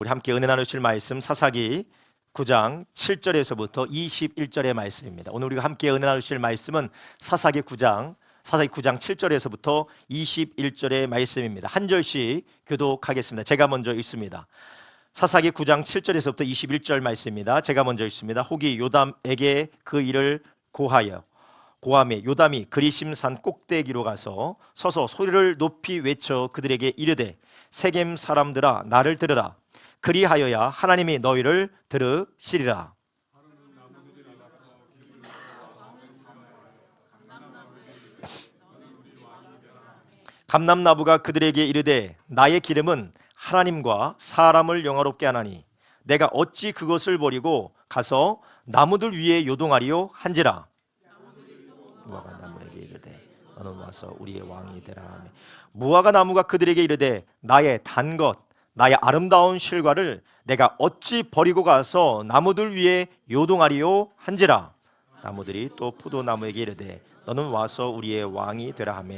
우리 함께 은혜 나누실 말씀 사사기 9장 7절에서부터 21절의 말씀입니다. 오늘 우리가 함께 은혜 나누실 말씀은 사사기 9장 7절에서부터 21절의 말씀입니다. 한 절씩 교독하겠습니다. 제가 먼저 읽습니다. 사사기 9장 7절에서부터 21절 말씀입니다. 제가 먼저 읽습니다. 혹이 요담에게 그 일을 고함에 요담이 그리심산 꼭대기로 가서 서서 소리를 높이 외쳐 그들에게 이르되 세겜 사람들아 나를 들으라. 그리하여야 하나님이 너희를 들으시리라. 감람나무가 그들에게 이르되 나의 기름은 하나님과 사람을 영화롭게 하나니 내가 어찌 그것을 버리고 가서 나무들 위에 요동하리요 한지라. 무화과 나무에게 이르되 너는 와서 우리의 왕이 되라 하며 무화과 나무가 그들에게 이르되 나의 단 것 나의 아름다운 실과를 내가 어찌 버리고 가서 나무들 위에 요동하리요 한지라. 나무들이 또 포도나무에게 이르되 너는 와서 우리의 왕이 되라 하며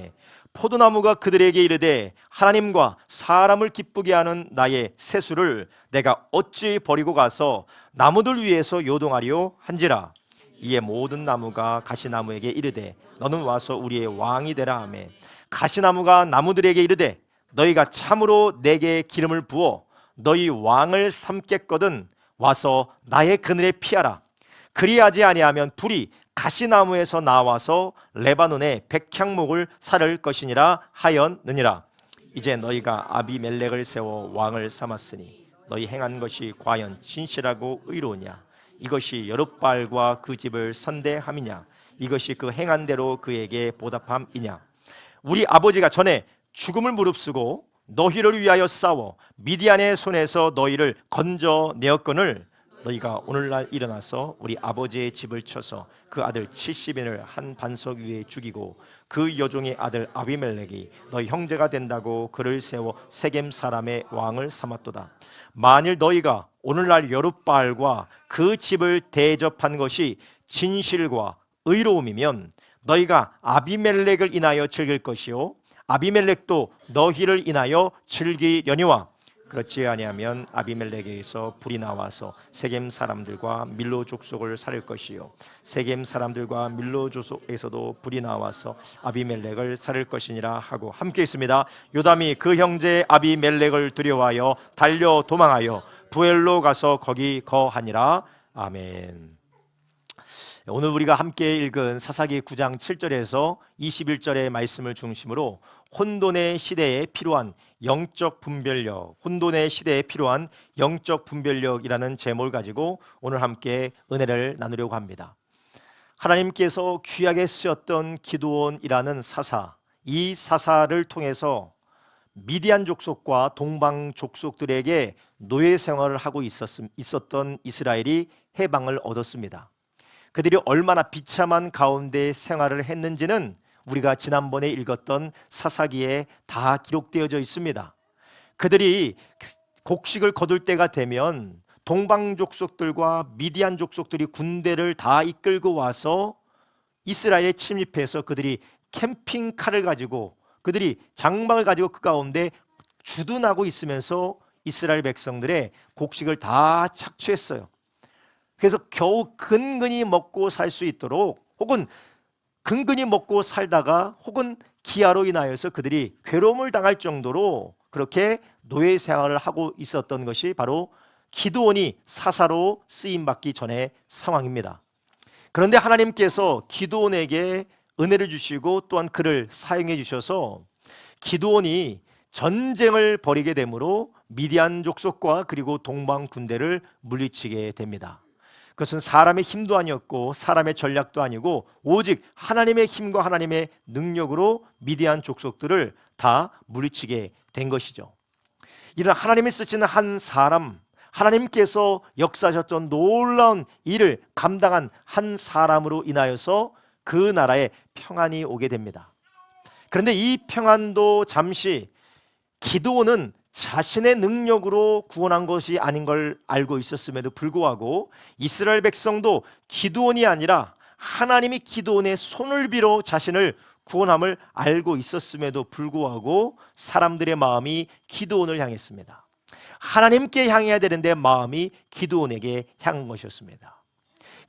포도나무가 그들에게 이르되 하나님과 사람을 기쁘게 하는 나의 세수를 내가 어찌 버리고 가서 나무들 위에서 요동하리요 한지라. 이에 모든 나무가 가시나무에게 이르되 너는 와서 우리의 왕이 되라 하며 가시나무가 나무들에게 이르되 너희가 참으로 내게 기름을 부어 너희 왕을 삼겠거든 와서 나의 그늘에 피하라. 그리하지 아니하면 불이 가시나무에서 나와서 레바논의 백향목을 사를 것이니라 하였느니라. 이제 너희가 아비멜렉을 세워 왕을 삼았으니 너희 행한 것이 과연 진실하고 의로우냐? 이것이 여룻바알과 그 집을 선대함이냐? 이것이 그 행한 대로 그에게 보답함이냐? 우리 아버지가 전에 죽음을 무릅쓰고 너희를 위하여 싸워 미디안의 손에서 너희를 건져내었거늘 너희가 오늘날 일어나서 우리 아버지의 집을 쳐서 그 아들 70인을 한 반석 위에 죽이고 그 여종의 아들 아비멜렉이 너희 형제가 된다고 그를 세워 세겜 사람의 왕을 삼았도다. 만일 너희가 오늘날 여룻바알과 그 집을 대접한 것이 진실과 의로움이면 너희가 아비멜렉을 인하여 즐길 것이요 아비멜렉도 너희를 인하여 즐기려니와 그렇지 아니하면 아비멜렉에게서 불이 나와서 세겜 사람들과 밀로 족속을 살릴 것이요 세겜 사람들과 밀로 족속에서도 불이 나와서 아비멜렉을 살릴 것이니라 하고 함께 있습니다. 요담이 그 형제 아비멜렉을 두려워하여 달려 도망하여 부엘로 가서 거기 거하니라. 아멘. 오늘 우리가 함께 읽은 사사기 9장 7절에서 21절의 말씀을 중심으로 혼돈의 시대에 필요한 영적 분별력, 혼돈의 시대에 필요한 영적 분별력이라는 제목을 가지고 오늘 함께 은혜를 나누려고 합니다. 하나님께서 귀하게 쓰였던 기드온이라는 사사, 이 사사를 통해서 미디안 족속과 동방 족속들에게 노예 생활을 하고 있었던 이스라엘이 해방을 얻었습니다. 그들이 얼마나 비참한 가운데 생활을 했는지는 우리가 지난번에 읽었던 사사기에 다 기록되어져 있습니다. 그들이 곡식을 거둘 때가 되면 동방 족속들과 미디안 족속들이 군대를 다 이끌고 와서 이스라엘에 침입해서 그들이 캠핑카를 가지고 그들이 장막을 가지고 그 가운데 주둔하고 있으면서 이스라엘 백성들의 곡식을 다 착취했어요. 그래서 겨우 근근히 먹고 살 수 있도록 혹은 근근히 먹고 살다가 혹은 기아로 인하여서 그들이 괴로움을 당할 정도로 그렇게 노예 생활을 하고 있었던 것이 바로 기드온이 사사로 쓰임받기 전의 상황입니다. 그런데 하나님께서 기드온에게 은혜를 주시고 또한 그를 사용해 주셔서 기드온이 전쟁을 벌이게 되므로 미디안 족속과 그리고 동방 군대를 물리치게 됩니다. 그것은 사람의 힘도 아니었고 사람의 전략도 아니고 오직 하나님의 힘과 하나님의 능력으로 미디안 족속들을 다 물리치게 된 것이죠. 이런 하나님이 쓰시는 한 사람, 하나님께서 역사하셨던 놀라운 일을 감당한 한 사람으로 인하여서 그 나라에 평안이 오게 됩니다. 그런데 이 평안도 잠시 기드온은 자신의 능력으로 구원한 것이 아닌 걸 알고 있었음에도 불구하고 이스라엘 백성도 기드온이 아니라 하나님이 기드온의 손을 빌어 자신을 구원함을 알고 있었음에도 불구하고 사람들의 마음이 기드온을 향했습니다. 하나님께 향해야 되는데 마음이 기드온에게 향한 것이었습니다.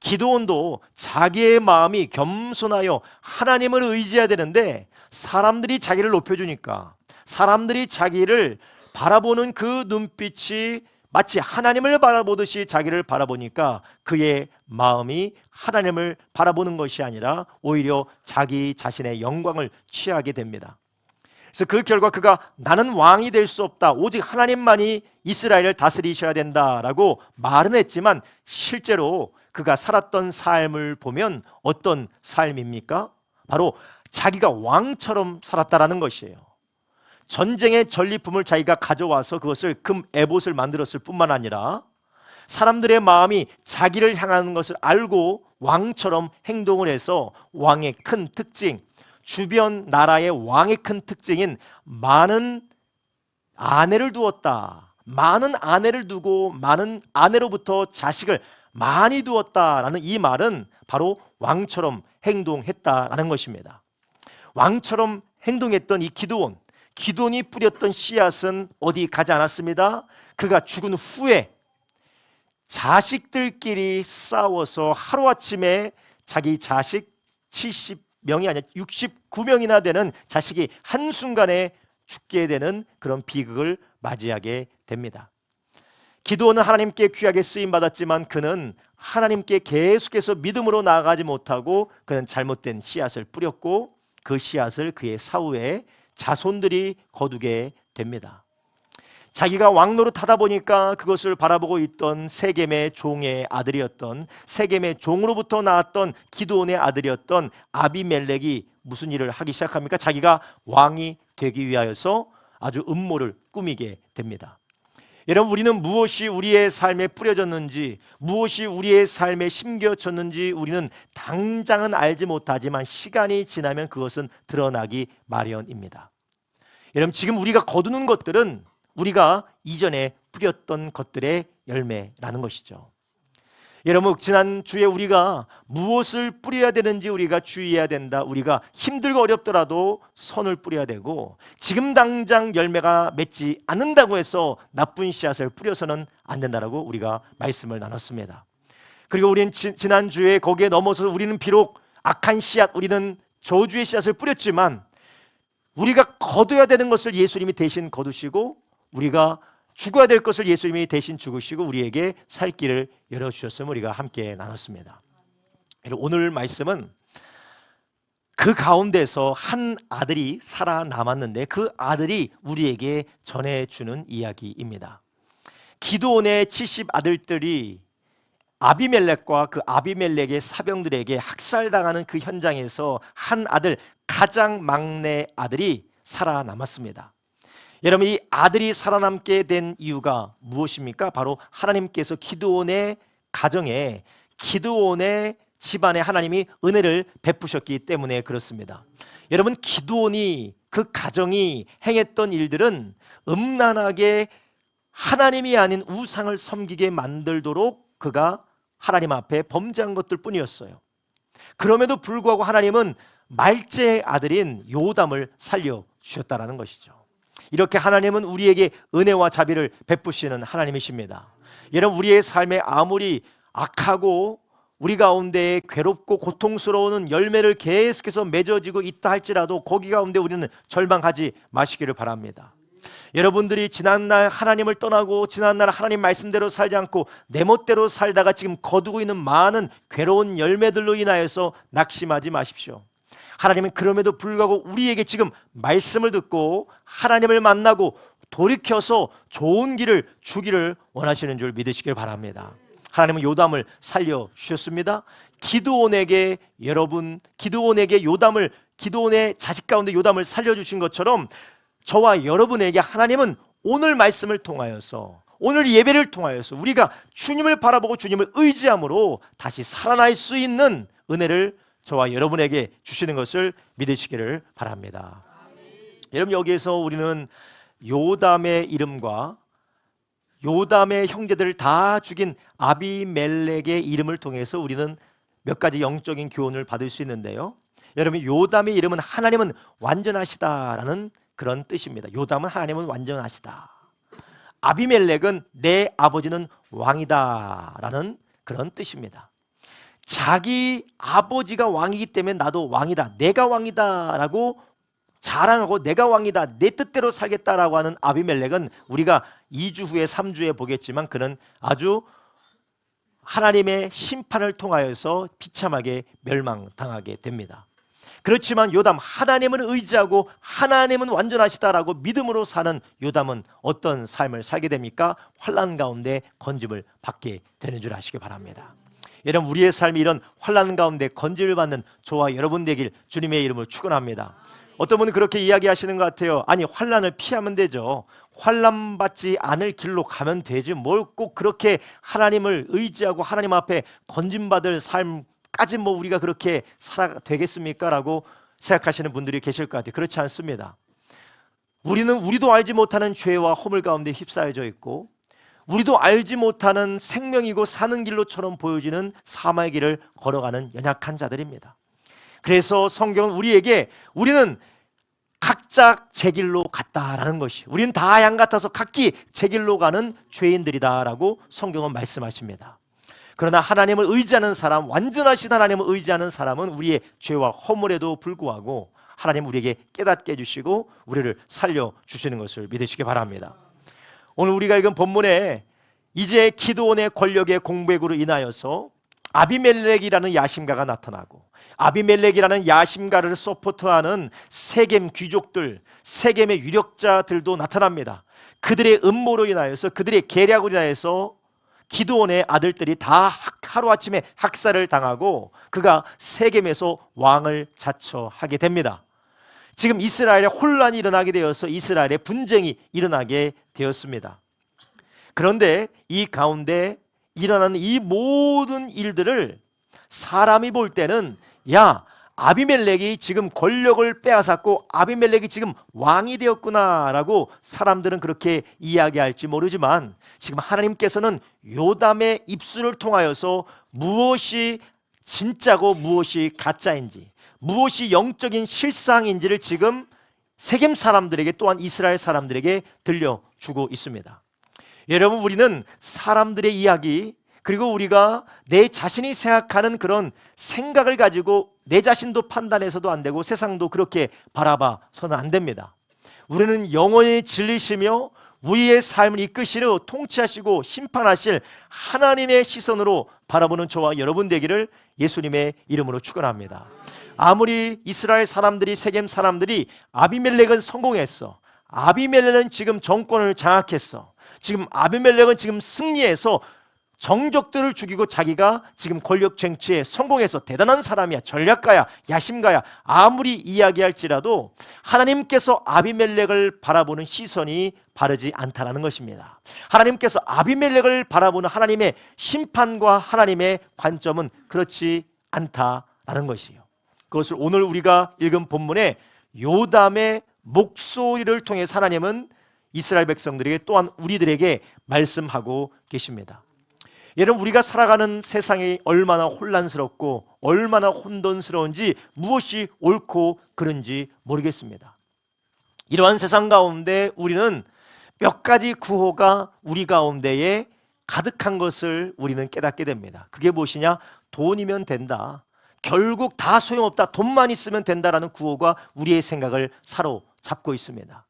기드온도 자기의 마음이 겸손하여 하나님을 의지해야 되는데 사람들이 자기를 높여주니까, 사람들이 자기를 바라보는 그 눈빛이 마치 하나님을 바라보듯이 자기를 바라보니까 그의 마음이 하나님을 바라보는 것이 아니라 오히려 자기 자신의 영광을 취하게 됩니다. 그래서 그 결과 그가 나는 왕이 될 수 없다, 오직 하나님만이 이스라엘을 다스리셔야 된다라고 말은 했지만 실제로 그가 살았던 삶을 보면 어떤 삶입니까? 바로 자기가 왕처럼 살았다라는 것이에요. 전쟁의 전리품을 자기가 가져와서 그것을 금 에봇을 만들었을 뿐만 아니라 사람들의 마음이 자기를 향하는 것을 알고 왕처럼 행동을 해서 왕의 큰 특징, 주변 나라의 왕의 큰 특징인 많은 아내를 두었다, 많은 아내를 두고 많은 아내로부터 자식을 많이 두었다라는 이 말은 바로 왕처럼 행동했다라는 것입니다. 왕처럼 행동했던 이 기드온이 뿌렸던 씨앗은 어디 가지 않았습니다. 그가 죽은 후에 자식들끼리 싸워서 하루아침에 자기 자식 70명이 아니라 69명이나 되는 자식이 한순간에 죽게 되는 그런 비극을 맞이하게 됩니다. 기드온은 하나님께 귀하게 쓰임받았지만 그는 하나님께 계속해서 믿음으로 나아가지 못하고 그는 잘못된 씨앗을 뿌렸고 그 씨앗을 그의 사후에 자손들이 거두게 됩니다. 자기가 왕노릇 하다 보니까 그것을 바라보고 있던 세겜의 종의 아들이었던, 세겜의 종으로부터 나왔던 기드온의 아들이었던 아비멜렉이 무슨 일을 하기 시작합니까? 자기가 왕이 되기 위하여서 아주 음모를 꾸미게 됩니다. 여러분, 우리는 무엇이 우리의 삶에 뿌려졌는지, 무엇이 우리의 삶에 심겨졌는지 우리는 당장은 알지 못하지만 시간이 지나면 그것은 드러나기 마련입니다. 여러분, 지금 우리가 거두는 것들은 우리가 이전에 뿌렸던 것들의 열매라는 것이죠. 여러분, 지난주에 우리가 무엇을 뿌려야 되는지 우리가 주의해야 된다. 우리가 힘들고 어렵더라도 선을 뿌려야 되고, 지금 당장 열매가 맺지 않는다고 해서 나쁜 씨앗을 뿌려서는 안 된다라고 우리가 말씀을 나눴습니다. 그리고 우리는 지난주에 거기에 넘어서 우리는 비록 악한 씨앗, 우리는 저주의 씨앗을 뿌렸지만 우리가 거둬야 되는 것을 예수님이 대신 거두시고, 우리가 죽어야 될 것을 예수님이 대신 죽으시고 우리에게 살 길을 열어주셨음을 우리가 함께 나눴습니다. 오늘 말씀은 그 가운데서 한 아들이 살아남았는데 그 아들이 우리에게 전해주는 이야기입니다. 기드온의 70 아들들이 아비멜렉과 그 아비멜렉의 사병들에게 학살당하는 그 현장에서 한 아들, 가장 막내 아들이 살아남았습니다. 여러분, 이 아들이 살아남게 된 이유가 무엇입니까? 바로 하나님께서 기드온의 가정에, 기드온의 집안에 하나님이 은혜를 베푸셨기 때문에 그렇습니다. 여러분, 기드온이, 그 가정이 행했던 일들은 음란하게 하나님이 아닌 우상을 섬기게 만들도록 그가 하나님 앞에 범죄한 것들 뿐이었어요. 그럼에도 불구하고 하나님은 말제의 아들인 요담을 살려주셨다는 것이죠. 이렇게 하나님은 우리에게 은혜와 자비를 베푸시는 하나님이십니다. 여러분, 우리의 삶에 아무리 악하고 우리 가운데 괴롭고 고통스러운 열매를 계속해서 맺어지고 있다 할지라도 거기 가운데 우리는 절망하지 마시기를 바랍니다. 여러분들이 지난날 하나님을 떠나고 지난날 하나님 말씀대로 살지 않고 내 멋대로 살다가 지금 거두고 있는 많은 괴로운 열매들로 인하여서 낙심하지 마십시오. 하나님은 그럼에도 불구하고 우리에게 지금 말씀을 듣고 하나님을 만나고 돌이켜서 좋은 길을 주기를 원하시는 줄 믿으시길 바랍니다. 하나님은 요담을 살려주셨습니다. 기드온에게 기드온의 자식 가운데 요담을 살려주신 것처럼 저와 여러분에게 하나님은 오늘 말씀을 통하여서, 오늘 예배를 통하여서 우리가 주님을 바라보고 주님을 의지함으로 다시 살아날 수 있는 은혜를 저와 여러분에게 주시는 것을 믿으시기를 바랍니다. 여러분, 여기에서 우리는 요담의 이름과 요담의 형제들을 다 죽인 아비멜렉의 이름을 통해서 우리는 몇 가지 영적인 교훈을 받을 수 있는데요. 여러분, 요담의 이름은 하나님은 완전하시다라는 그런 뜻입니다. 요담은 하나님은 완전하시다. 아비멜렉은 내 아버지는 왕이다 라는 그런 뜻입니다. 자기 아버지가 왕이기 때문에 나도 왕이다, 내가 왕이다 라고 자랑하고 내가 왕이다, 내 뜻대로 살겠다라고 하는 아비멜렉은 우리가 2주 후에 3주에 보겠지만 그는 아주 하나님의 심판을 통하여서 비참하게 멸망당하게 됩니다. 그렇지만 요담, 하나님은 의지하고 하나님은 완전하시다라고 믿음으로 사는 요담은 어떤 삶을 살게 됩니까? 환난 가운데 건짐을 받게 되는 줄 아시기 바랍니다. 여러분, 우리의 삶이 이런 환난 가운데 건짐을 받는 저와 여러분 되길 주님의 이름으로 축원합니다. 어떤 분은 그렇게 이야기하시는 것 같아요. 아니, 환난을 피하면 되죠. 환난 받지 않을 길로 가면 되지 뭘 꼭 그렇게 하나님을 의지하고 하나님 앞에 건짐받을 삶까지 뭐 우리가 그렇게 살아 되겠습니까? 라고 생각하시는 분들이 계실 것 같아요. 그렇지 않습니다. 우리도 알지 못하는 죄와 허물 가운데 휩싸여져 있고, 우리도 알지 못하는 생명이고 사는 길로처럼 보여지는 사망의 길을 걸어가는 연약한 자들입니다. 그래서 성경은 우리에게 우리는 각자 제 길로 갔다라는 것이, 우리는 다 양 같아서 각기 제 길로 가는 죄인들이다라고 성경은 말씀하십니다. 그러나 하나님을 의지하는 사람, 완전하신 하나님을 의지하는 사람은 우리의 죄와 허물에도 불구하고 하나님 우리에게 깨닫게 해주시고 우리를 살려주시는 것을 믿으시기 바랍니다. 오늘 우리가 읽은 본문에 이제 기드온의 권력의 공백으로 인하여서 아비멜렉이라는 야심가가 나타나고, 아비멜렉이라는 야심가를 서포트하는 세겜 귀족들, 세겜의 유력자들도 나타납니다. 그들의 음모로 인하여서, 그들의 계략으로 인하여서 기드온의 아들들이 다 하루아침에 학살을 당하고 그가 세겜에서 왕을 자처하게 됩니다. 지금 이스라엘에 혼란이 일어나게 되어서 이스라엘에 분쟁이 일어나게 되었습니다. 그런데 이 가운데 일어나는 이 모든 일들을 사람이 볼 때는, 야, 아비멜렉이 지금 권력을 빼앗았고 아비멜렉이 지금 왕이 되었구나 라고 사람들은 그렇게 이야기할지 모르지만, 지금 하나님께서는 요담의 입술을 통하여서 무엇이 진짜고 무엇이 가짜인지, 무엇이 영적인 실상인지를 지금 세겜 사람들에게, 또한 이스라엘 사람들에게 들려주고 있습니다. 여러분, 우리는 사람들의 이야기, 그리고 우리가 내 자신이 생각하는 그런 생각을 가지고 내 자신도 판단해서도 안 되고 세상도 그렇게 바라봐서는 안 됩니다. 우리는 영원히 진리시며 우리의 삶을 이끄시려 통치하시고 심판하실 하나님의 시선으로 바라보는 저와 여러분 되기를 예수님의 이름으로 축원합니다. 아무리 이스라엘 사람들이, 세겜 사람들이 아비멜렉은 성공했어, 아비멜렉은 지금 정권을 장악했어, 지금 아비멜렉은 지금 승리해서 정적들을 죽이고 자기가 지금 권력 쟁취에 성공해서 대단한 사람이야, 전략가야, 야심가야, 아무리 이야기할지라도 하나님께서 아비멜렉을 바라보는 시선이 바르지 않다라는 것입니다. 하나님께서 아비멜렉을 바라보는 하나님의 심판과 하나님의 관점은 그렇지 않다라는 것이에요. 그것을 오늘 우리가 읽은 본문에 요담의 목소리를 통해 하나님은 이스라엘 백성들에게, 또한 우리들에게 말씀하고 계십니다. 여러분, 우리가 살아가는 세상이 얼마나 혼란스럽고 얼마나 혼돈스러운지, 무엇이 옳고 그른지 모르겠습니다. 이러한 세상 가운데 우리는 몇 가지 구호가 우리 가운데에 가득한 것을 우리는 깨닫게 됩니다. 그게 무엇이냐? 돈이면 된다, 결국 다 소용없다, 돈만 있으면 된다라는 구호가 우리의 생각을 사로잡고 있습니다.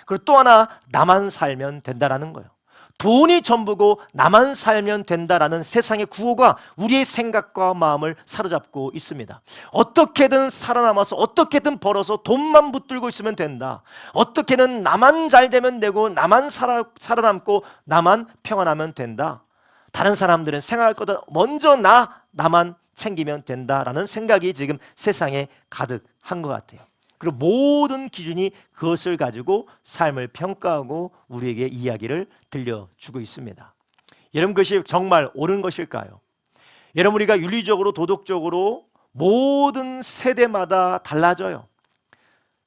그리고 또 하나, 나만 살면 된다라는 거예요. 돈이 전부고 나만 살면 된다라는 세상의 구호가 우리의 생각과 마음을 사로잡고 있습니다. 어떻게든 살아남아서 어떻게든 벌어서 돈만 붙들고 있으면 된다, 어떻게든 나만 잘 되면 되고 나만 살아남고 나만 평안하면 된다, 다른 사람들은 생각할 것보다 먼저 나만 챙기면 된다라는 생각이 지금 세상에 가득한 것 같아요. 그리고 모든 기준이 그것을 가지고 삶을 평가하고 우리에게 이야기를 들려주고 있습니다. 여러분, 그것이 정말 옳은 것일까요? 여러분, 우리가 윤리적으로 도덕적으로 모든 세대마다 달라져요.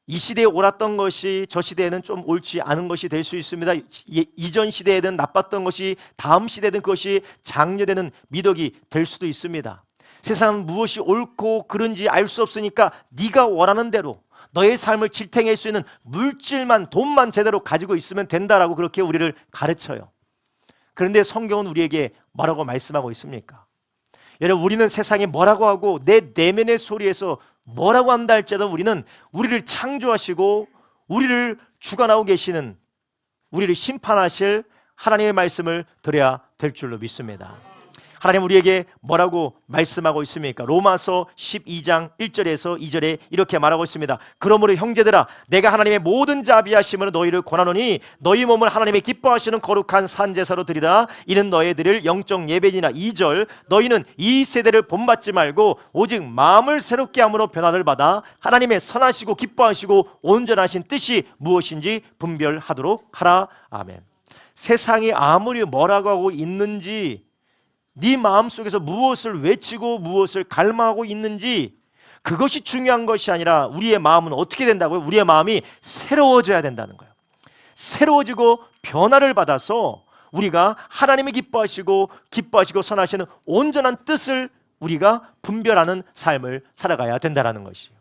이 시대에 옳았던 것이 저 시대에는 좀 옳지 않은 것이 될 수 있습니다. 이전 시대에는 나빴던 것이 다음 시대에는 그것이 장려되는 미덕이 될 수도 있습니다. 세상은 무엇이 옳고 그른지 알 수 없으니까 네가 원하는 대로, 너의 삶을 지탱할 수 있는 물질만, 돈만 제대로 가지고 있으면 된다라고 그렇게 우리를 가르쳐요. 그런데 성경은 우리에게 뭐라고 말씀하고 있습니까? 여러분, 우리는 세상에 뭐라고 하고 내 내면의 소리에서 뭐라고 한다 할지라도 우리는 우리를 창조하시고 우리를 주관하고 계시는, 우리를 심판하실 하나님의 말씀을 들어야 될 줄로 믿습니다. 하나님 우리에게 뭐라고 말씀하고 있습니까? 로마서 12장 1절에서 2절에 이렇게 말하고 있습니다. 그러므로 형제들아, 내가 하나님의 모든 자비하심으로 너희를 권하노니 너희 몸을 하나님의 기뻐하시는 거룩한 산제사로 드리라. 이는 너희 드릴 영적 예배니라. 2절, 너희는 이 세대를 본받지 말고 오직 마음을 새롭게 함으로 변화를 받아 하나님의 선하시고 기뻐하시고 온전하신 뜻이 무엇인지 분별하도록 하라. 아멘. 세상이 아무리 뭐라고 하고 있는지, 네 마음속에서 무엇을 외치고 무엇을 갈망하고 있는지, 그것이 중요한 것이 아니라 우리의 마음은 어떻게 된다고요? 우리의 마음이 새로워져야 된다는 거예요. 새로워지고 변화를 받아서 우리가 하나님이 기뻐하시고 선하시는 온전한 뜻을 우리가 분별하는 삶을 살아가야 된다는 것이에요.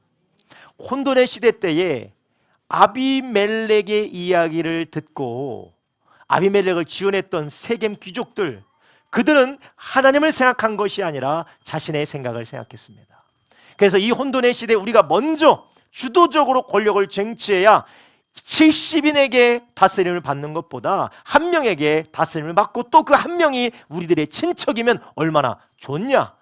혼돈의 시대 때에 아비멜렉의 이야기를 듣고 아비멜렉을 지원했던 세겜 귀족들, 그들은 하나님을 생각한 것이 아니라 자신의 생각을 생각했습니다. 그래서 이 혼돈의 시대에 우리가 먼저 주도적으로 권력을 쟁취해야 70인에게 다스림을 받는 것보다 한 명에게 다스림을 받고 또 그 한 명이 우리들의 친척이면 얼마나 좋냐,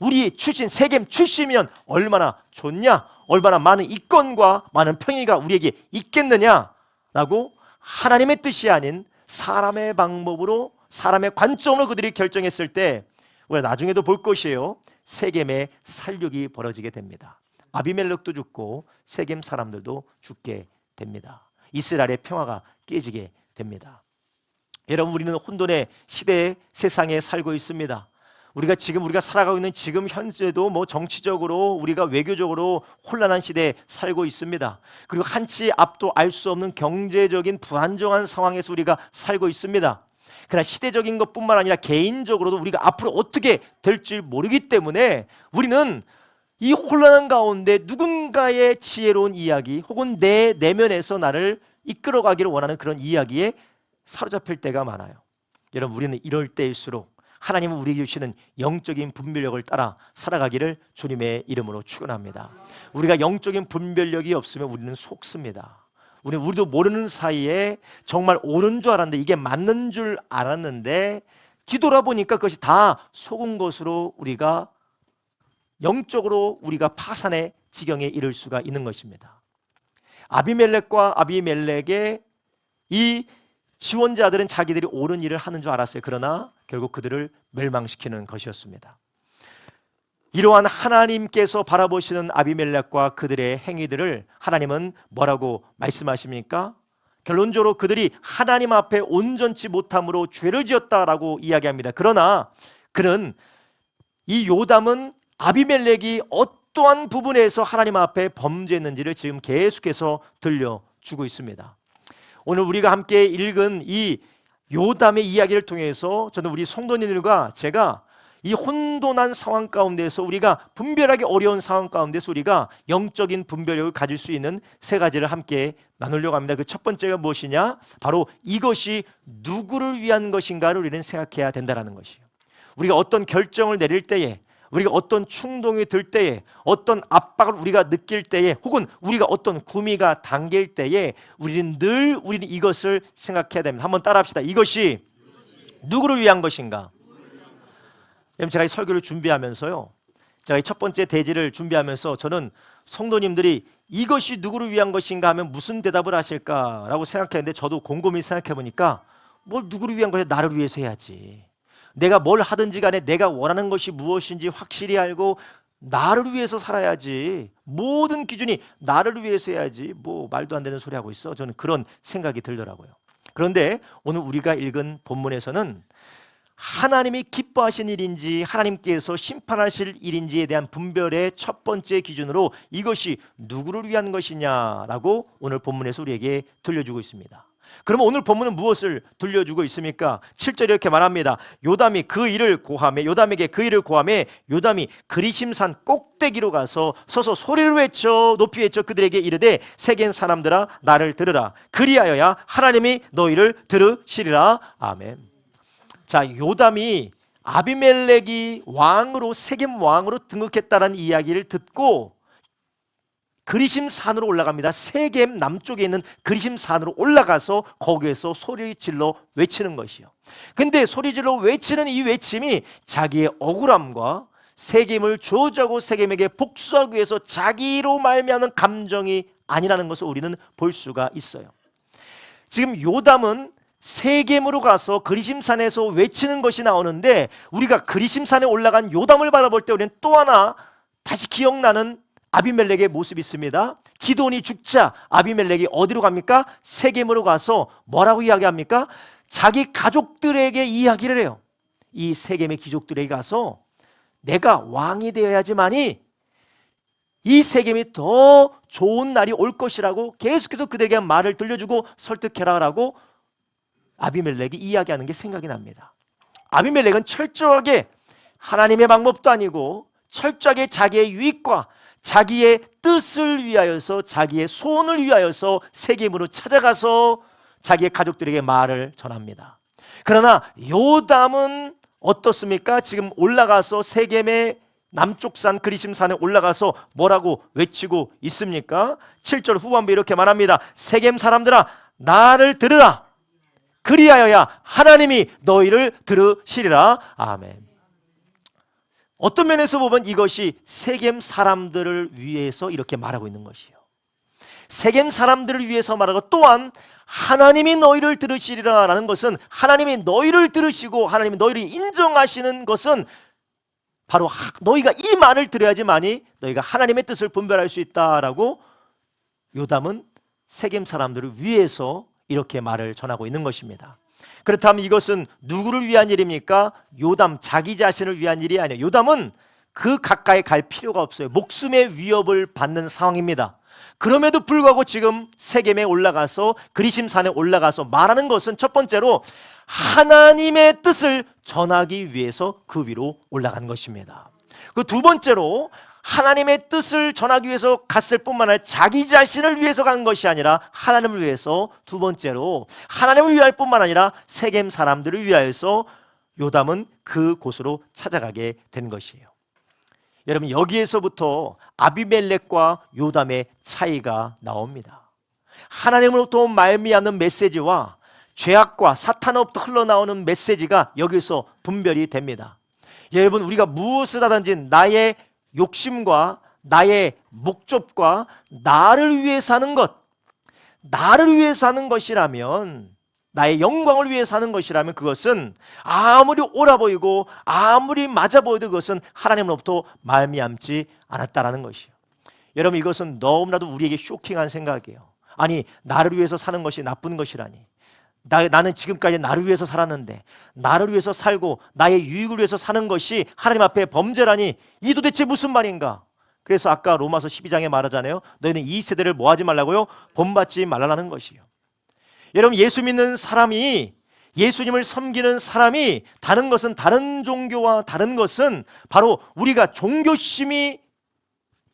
우리 출신 세겜 출신이면 얼마나 좋냐, 얼마나 많은 이권과 많은 평의가 우리에게 있겠느냐라고 하나님의 뜻이 아닌 사람의 방법으로, 사람의 관점으로 그들이 결정했을 때 우리가 나중에도 볼 것이에요. 세겜의 살육이 벌어지게 됩니다. 아비멜렉도 죽고 세겜 사람들도 죽게 됩니다. 이스라엘의 평화가 깨지게 됩니다. 여러분, 우리는 혼돈의 시대의 세상에 살고 있습니다. 우리가 살아가고 있는 지금 현재도 정치적으로, 우리가 외교적으로 혼란한 시대에 살고 있습니다. 그리고 한치 앞도 알 수 없는 경제적인 불안정한 상황에서 우리가 살고 있습니다. 그러나 시대적인 것뿐만 아니라 개인적으로도 우리가 앞으로 어떻게 될지 모르기 때문에 우리는 이 혼란한 가운데 누군가의 지혜로운 이야기 혹은 내 내면에서 나를 이끌어가기를 원하는 그런 이야기에 사로잡힐 때가 많아요. 여러분, 우리는 이럴 때일수록 하나님은 우리에게 주시는 영적인 분별력을 따라 살아가기를 주님의 이름으로 축원합니다. 우리가 영적인 분별력이 없으면 우리는 속습니다. 우리도 모르는 사이에 정말 옳은 줄 알았는데, 이게 맞는 줄 알았는데 뒤돌아보니까 그것이 다 속은 것으로 우리가 영적으로 우리가 파산의 지경에 이를 수가 있는 것입니다. 아비멜렉과 아비멜렉의 이 지원자들은 자기들이 옳은 일을 하는 줄 알았어요. 그러나 결국 그들을 멸망시키는 것이었습니다. 이러한 하나님께서 바라보시는 아비멜렉과 그들의 행위들을 하나님은 뭐라고 말씀하십니까? 결론적으로 그들이 하나님 앞에 온전치 못함으로 죄를 지었다라고 이야기합니다. 그러나 그는, 이 요담은 아비멜렉이 어떠한 부분에서 하나님 앞에 범죄했는지를 지금 계속해서 들려주고 있습니다. 오늘 우리가 함께 읽은 이 요담의 이야기를 통해서 저는 우리 성도님들과 제가 이 혼돈한 상황 가운데서, 우리가 분별하기 어려운 상황 가운데서 우리가 영적인 분별력을 가질 수 있는 세 가지를 함께 나누려고 합니다. 그 첫 번째가 무엇이냐? 바로 이것이 누구를 위한 것인가를 우리는 생각해야 된다는 것이에요. 우리가 어떤 결정을 내릴 때에, 우리가 어떤 충동이 들 때에, 어떤 압박을 우리가 느낄 때에, 혹은 우리가 어떤 구미가 당길 때에 우리는 이것을 생각해야 됩니다. 한번 따라합시다. 이것이 누구를 위한 것인가? 여러분, 제가 이 설교를 준비하면서요, 제가 이 첫 번째 대지를 준비하면서 저는 성도님들이 이것이 누구를 위한 것인가 하면 무슨 대답을 하실까라고 생각했는데, 저도 곰곰이 생각해 보니까 뭘 누구를 위한 것이야? 나를 위해서 해야지. 내가 뭘 하든지 간에 내가 원하는 것이 무엇인지 확실히 알고 나를 위해서 살아야지. 모든 기준이 나를 위해서 해야지. 말도 안 되는 소리 하고 있어. 저는 그런 생각이 들더라고요. 그런데 오늘 우리가 읽은 본문에서는 하나님이 기뻐하신 일인지 하나님께서 심판하실 일인지에 대한 분별의 첫 번째 기준으로 이것이 누구를 위한 것이냐라고 오늘 본문에서 우리에게 들려주고 있습니다. 그러면 오늘 본문은 무엇을 들려주고 있습니까? 7절에 이렇게 말합니다. 요담이 그 일을 고하매, 요담에게 그 일을 고하매 요담이 그리심산 꼭대기로 가서 서서 소리를 외쳐 높이 외쳐 그들에게 이르되 세겜 사람들아 나를 들으라. 그리하여야 하나님이 너희를 들으시리라. 아멘. 자, 요담이 아비멜렉이 왕으로 세겜 왕으로 등극했다는 이야기를 듣고 그리심산으로 올라갑니다. 세겜 남쪽에 있는 그리심산으로 올라가서 거기에서 소리 질러 외치는 것이요. 근데 소리 질러 외치는 이 외침이 자기의 억울함과 세겜을 저주하고 세겜에게 복수하기 위해서 자기로 말미암은 감정이 아니라는 것을 우리는 볼 수가 있어요. 지금 요담은 세겜으로 가서 그리심산에서 외치는 것이 나오는데 우리가 그리심산에 올라간 요담을 바라볼 때 우리는 또 하나 다시 기억나는 아비멜렉의 모습이 있습니다. 기드온이 죽자 아비멜렉이 어디로 갑니까? 세겜으로 가서 뭐라고 이야기합니까? 자기 가족들에게 이야기를 해요. 이 세겜의 귀족들에게 가서 내가 왕이 되어야지만이 이 세겜이 더 좋은 날이 올 것이라고 계속해서 그들에게 말을 들려주고 설득해라라고 아비멜렉이 이야기하는 게 생각이 납니다. 아비멜렉은 철저하게 하나님의 방법도 아니고 철저하게 자기의 유익과 자기의 뜻을 위하여서 자기의 소원을 위하여서 세겜으로 찾아가서 자기의 가족들에게 말을 전합니다. 그러나 요담은 어떻습니까? 지금 올라가서 세겜의 남쪽 산 그리심산에 올라가서 뭐라고 외치고 있습니까? 7절 후반부에 이렇게 말합니다. 세겜 사람들아 나를 들으라. 그리하여야 하나님이 너희를 들으시리라. 아멘. 어떤 면에서 보면 이것이 세겜 사람들을 위해서 이렇게 말하고 있는 것이요. 세겜 사람들을 위해서 말하고 또한 하나님이 너희를 들으시리라 라는 것은 하나님이 너희를 들으시고 하나님이 너희를 인정하시는 것은 바로 너희가 이 말을 들어야지만이 너희가 하나님의 뜻을 분별할 수 있다라고 요담은 세겜 사람들을 위해서 이렇게 말을 전하고 있는 것입니다. 그렇다면 이것은 누구를 위한 일입니까? 요담 자기 자신을 위한 일이 아니에요. 요담은 그 가까이 갈 필요가 없어요. 목숨의 위협을 받는 상황입니다. 그럼에도 불구하고 지금 세겜에 올라가서 그리심산에 올라가서 말하는 것은 첫 번째로 하나님의 뜻을 전하기 위해서 그 위로 올라간 것입니다. 그 두 번째로 하나님의 뜻을 전하기 위해서 갔을 뿐만 아니라 자기 자신을 위해서 간 것이 아니라 하나님을 위해서 두 번째로 하나님을 위할 뿐만 아니라 세겜 사람들을 위하여서 요담은 그곳으로 찾아가게 된 것이에요. 여러분 여기에서부터 아비멜렉과 요담의 차이가 나옵니다. 하나님으로부터 말미암는 메시지와 죄악과 사탄으로부터 흘러나오는 메시지가 여기서 분별이 됩니다. 여러분 우리가 무엇을 하든지 나의 욕심과 나의 목적과 나를 위해서 하는 것, 나를 위해서 하는 것이라면, 나의 영광을 위해서 하는 것이라면 그것은 아무리 옳아 보이고 아무리 맞아 보여도 그것은 하나님으로부터 말미암지 않았다라는 것이에요. 여러분 이것은 너무나도 우리에게 쇼킹한 생각이에요. 아니 나를 위해서 사는 것이 나쁜 것이라니. 나는 지금까지 나를 위해서 살았는데 나를 위해서 살고 나의 유익을 위해서 사는 것이 하나님 앞에 범죄라니 이 도대체 무슨 말인가? 그래서 아까 로마서 12장에 말하잖아요. 너희는 이 세대를 뭐 하지 말라고요? 본받지 말라는 것이요. 여러분 예수 믿는 사람이 예수님을 섬기는 사람이 다른 것은 다른 종교와 다른 것은 바로 우리가 종교심이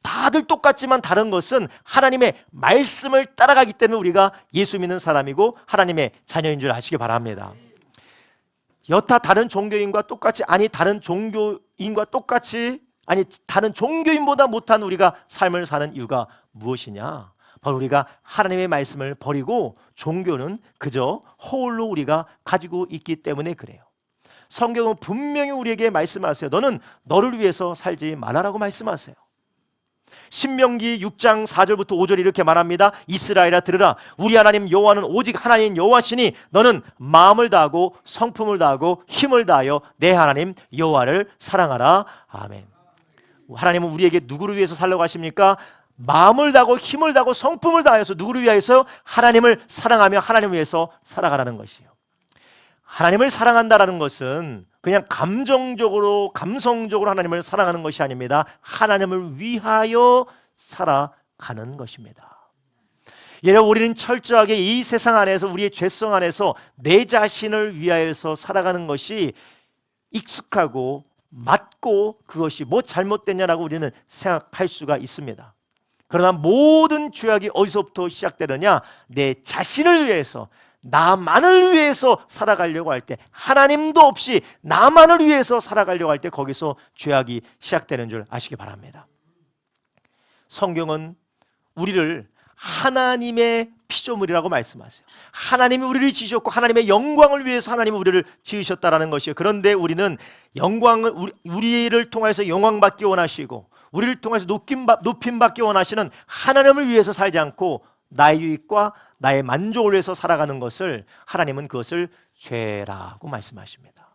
다들 똑같지만 다른 것은 하나님의 말씀을 따라가기 때문에 우리가 예수 믿는 사람이고 하나님의 자녀인 줄 아시기 바랍니다. 여타 다른 종교인과 똑같이 다른 종교인과 똑같이 다른 종교인보다 못한 우리가 삶을 사는 이유가 무엇이냐? 바로 우리가 하나님의 말씀을 버리고 종교는 그저 허울로 우리가 가지고 있기 때문에 그래요. 성경은 분명히 우리에게 말씀하세요. 너는 너를 위해서 살지 말아라고 말씀하세요. 신명기 6장 4절부터 5절 이렇게 말합니다. 이스라엘아 들으라. 우리 하나님 여호와는 오직 하나님 여호와시니 너는 마음을 다하고 성품을 다하고 힘을 다하여 내 하나님 여호와를 사랑하라. 아멘. 하나님은 우리에게 누구를 위해서 살라고 하십니까? 마음을 다하고 힘을 다하고 성품을 다하여서 누구를 위하여서? 하나님을 사랑하며 하나님을 위해서 살아가라는 것이에요. 하나님을 사랑한다라는 것은 그냥 감성적으로 하나님을 사랑하는 것이 아닙니다. 하나님을 위하여 살아가는 것입니다. 여러분, 우리는 철저하게 이 세상 안에서 우리의 죄성 안에서 내 자신을 위하여서 살아가는 것이 익숙하고 맞고 그것이 뭐 잘못됐냐라고 우리는 생각할 수가 있습니다. 그러나 모든 죄악이 어디서부터 시작되느냐? 내 자신을 위해서, 나만을 위해서 살아가려고 할 때, 하나님도 없이 나만을 위해서 살아가려고 할 때 거기서 죄악이 시작되는 줄 아시기 바랍니다. 성경은 우리를 하나님의 피조물이라고 말씀하세요. 하나님이 우리를 지으셨고 하나님의 영광을 위해서 하나님이 우리를 지으셨다라는 것이에요. 그런데 우리는 영광을 우리를 통해서 영광받기 원하시고 우리를 통해서 높임받기 원하시는 하나님을 위해서 살지 않고 나의 유익과 나의 만족을 위해서 살아가는 것을 하나님은 그것을 죄라고 말씀하십니다.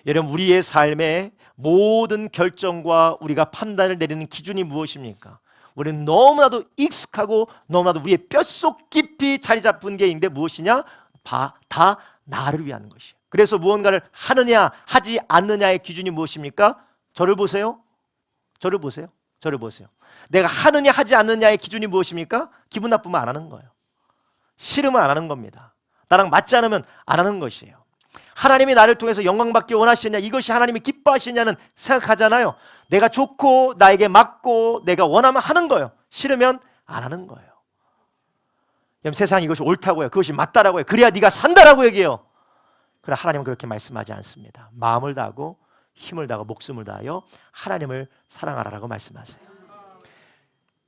여러분, 우리의 삶의 모든 결정과 우리가 판단을 내리는 기준이 무엇입니까? 우리는 너무나도 익숙하고 너무나도 우리의 뼛속 깊이 자리 잡은 게 있는데 무엇이냐? 다 나를 위한 것이에요. 그래서 무언가를 하느냐 하지 않느냐의 기준이 무엇입니까? 저를 보세요. 저를 보세요. 저를 보세요. 내가 하느냐 하지 않느냐의 기준이 무엇입니까? 기분 나쁘면 안 하는 거예요. 싫으면 안 하는 겁니다. 나랑 맞지 않으면 안 하는 것이에요. 하나님이 나를 통해서 영광받기 원하시느냐, 이것이 하나님이 기뻐하시냐는 생각하잖아요. 내가 좋고 나에게 맞고 내가 원하면 하는 거예요. 싫으면 안 하는 거예요. 세상이 이것이 옳다고 해요. 그것이 맞다라고 해요. 그래야 네가 산다라고 얘기해요. 그러나 하나님은 그렇게 말씀하지 않습니다. 마음을 다하고 힘을 다하고 목숨을 다하여 하나님을 사랑하라라고 말씀하세요.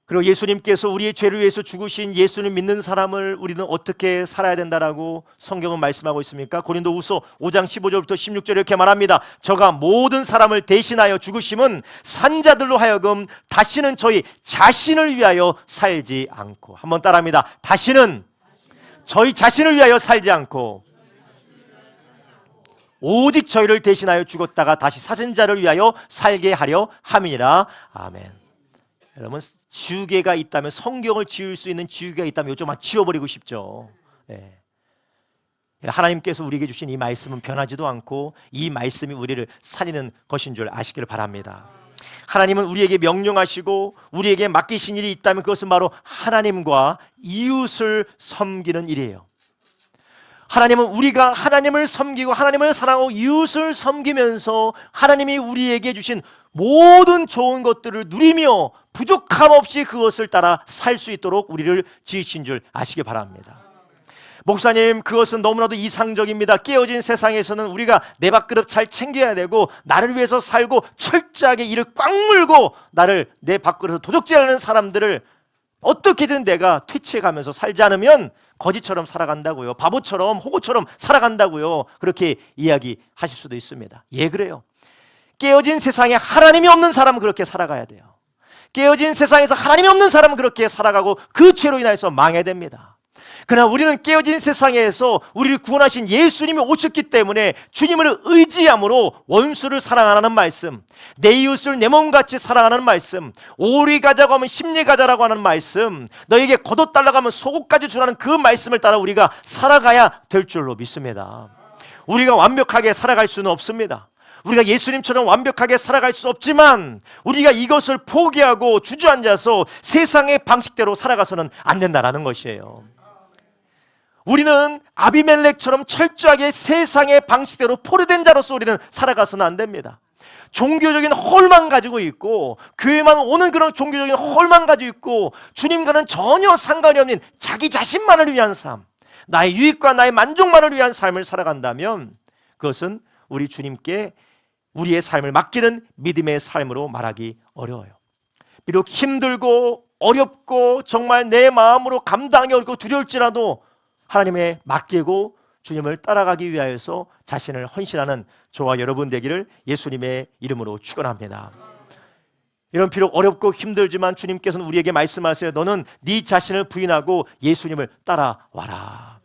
그리고 예수님께서 우리의 죄를 위해서 죽으신 예수님 믿는 사람을 우리는 어떻게 살아야 된다라고 성경은 말씀하고 있습니까? 고린도후서 5장 15절부터 16절 이렇게 말합니다. 저가 모든 사람을 대신하여 죽으심은 산자들로 하여금 다시는 저희 자신을 위하여 살지 않고, 한번 따라합니다. 다시는 저희 자신을 위하여 살지 않고 오직 저희를 대신하여 죽었다가 다시 사신 자를 위하여 살게 하려 함이니라. 아멘. 여러분, 지우개가 있다면, 성경을 지울 수 있는 지우개가 있다면 요즘 막 지워버리고 싶죠. 네. 하나님께서 우리에게 주신 이 말씀은 변하지도 않고 이 말씀이 우리를 살리는 것인 줄 아시기를 바랍니다. 하나님은 우리에게 명령하시고 우리에게 맡기신 일이 있다면 그것은 바로 하나님과 이웃을 섬기는 일이에요. 하나님은 우리가 하나님을 섬기고 하나님을 사랑하고 이웃을 섬기면서 하나님이 우리에게 주신 모든 좋은 것들을 누리며 부족함 없이 그것을 따라 살 수 있도록 우리를 지으신 줄 아시기 바랍니다. 목사님, 그것은 너무나도 이상적입니다. 깨어진 세상에서는 우리가 내 밥그릇 잘 챙겨야 되고 나를 위해서 살고 철저하게 이를 꽉 물고 나를 내 밥그릇에서 도적질하는 사람들을 어떻게든 내가 퇴치해가면서 살지 않으면 거지처럼 살아간다고요. 바보처럼 호구처럼 살아간다고요. 그렇게 이야기하실 수도 있습니다. 예, 그래요. 깨어진 세상에 하나님이 없는 사람은 그렇게 살아가야 돼요. 깨어진 세상에서 하나님이 없는 사람은 그렇게 살아가고 그 죄로 인해서 망해야 됩니다. 그러나 우리는 깨어진 세상에서 우리를 구원하신 예수님이 오셨기 때문에 주님을 의지함으로 원수를 사랑하라는 말씀, 내 이웃을 내 몸같이 사랑하는 말씀, 오리 가자고 하면 십리 가자라고 하는 말씀, 너에게 겉옷 달라고 하면 속옷까지 주라는 그 말씀을 따라 우리가 살아가야 될 줄로 믿습니다. 우리가 완벽하게 살아갈 수는 없습니다. 우리가 예수님처럼 완벽하게 살아갈 수 없지만 우리가 이것을 포기하고 주저앉아서 세상의 방식대로 살아가서는 안 된다라는 것이에요. 우리는 아비멜렉처럼 철저하게 세상의 방식대로 포로된 자로서 우리는 살아가서는 안 됩니다. 종교적인 헐만 가지고 있고 교회만 오는 그런 종교적인 헐만 가지고 있고 주님과는 전혀 상관이 없는 자기 자신만을 위한 삶, 나의 유익과 나의 만족만을 위한 삶을 살아간다면 그것은 우리 주님께 우리의 삶을 맡기는 믿음의 삶으로 말하기 어려워요. 비록 힘들고 어렵고 정말 내 마음으로 감당이 어렵고 두려울지라도 하나님의 맡기고 주님을 따라가기 위하여서 자신을 헌신하는 저와 여러분 되기를 예수님의 이름으로 축원합니다. 이런 비록 어렵고 힘들지만 주님께서는 우리에게 말씀하세요. 너는 네 자신을 부인하고 예수님을 따라와라.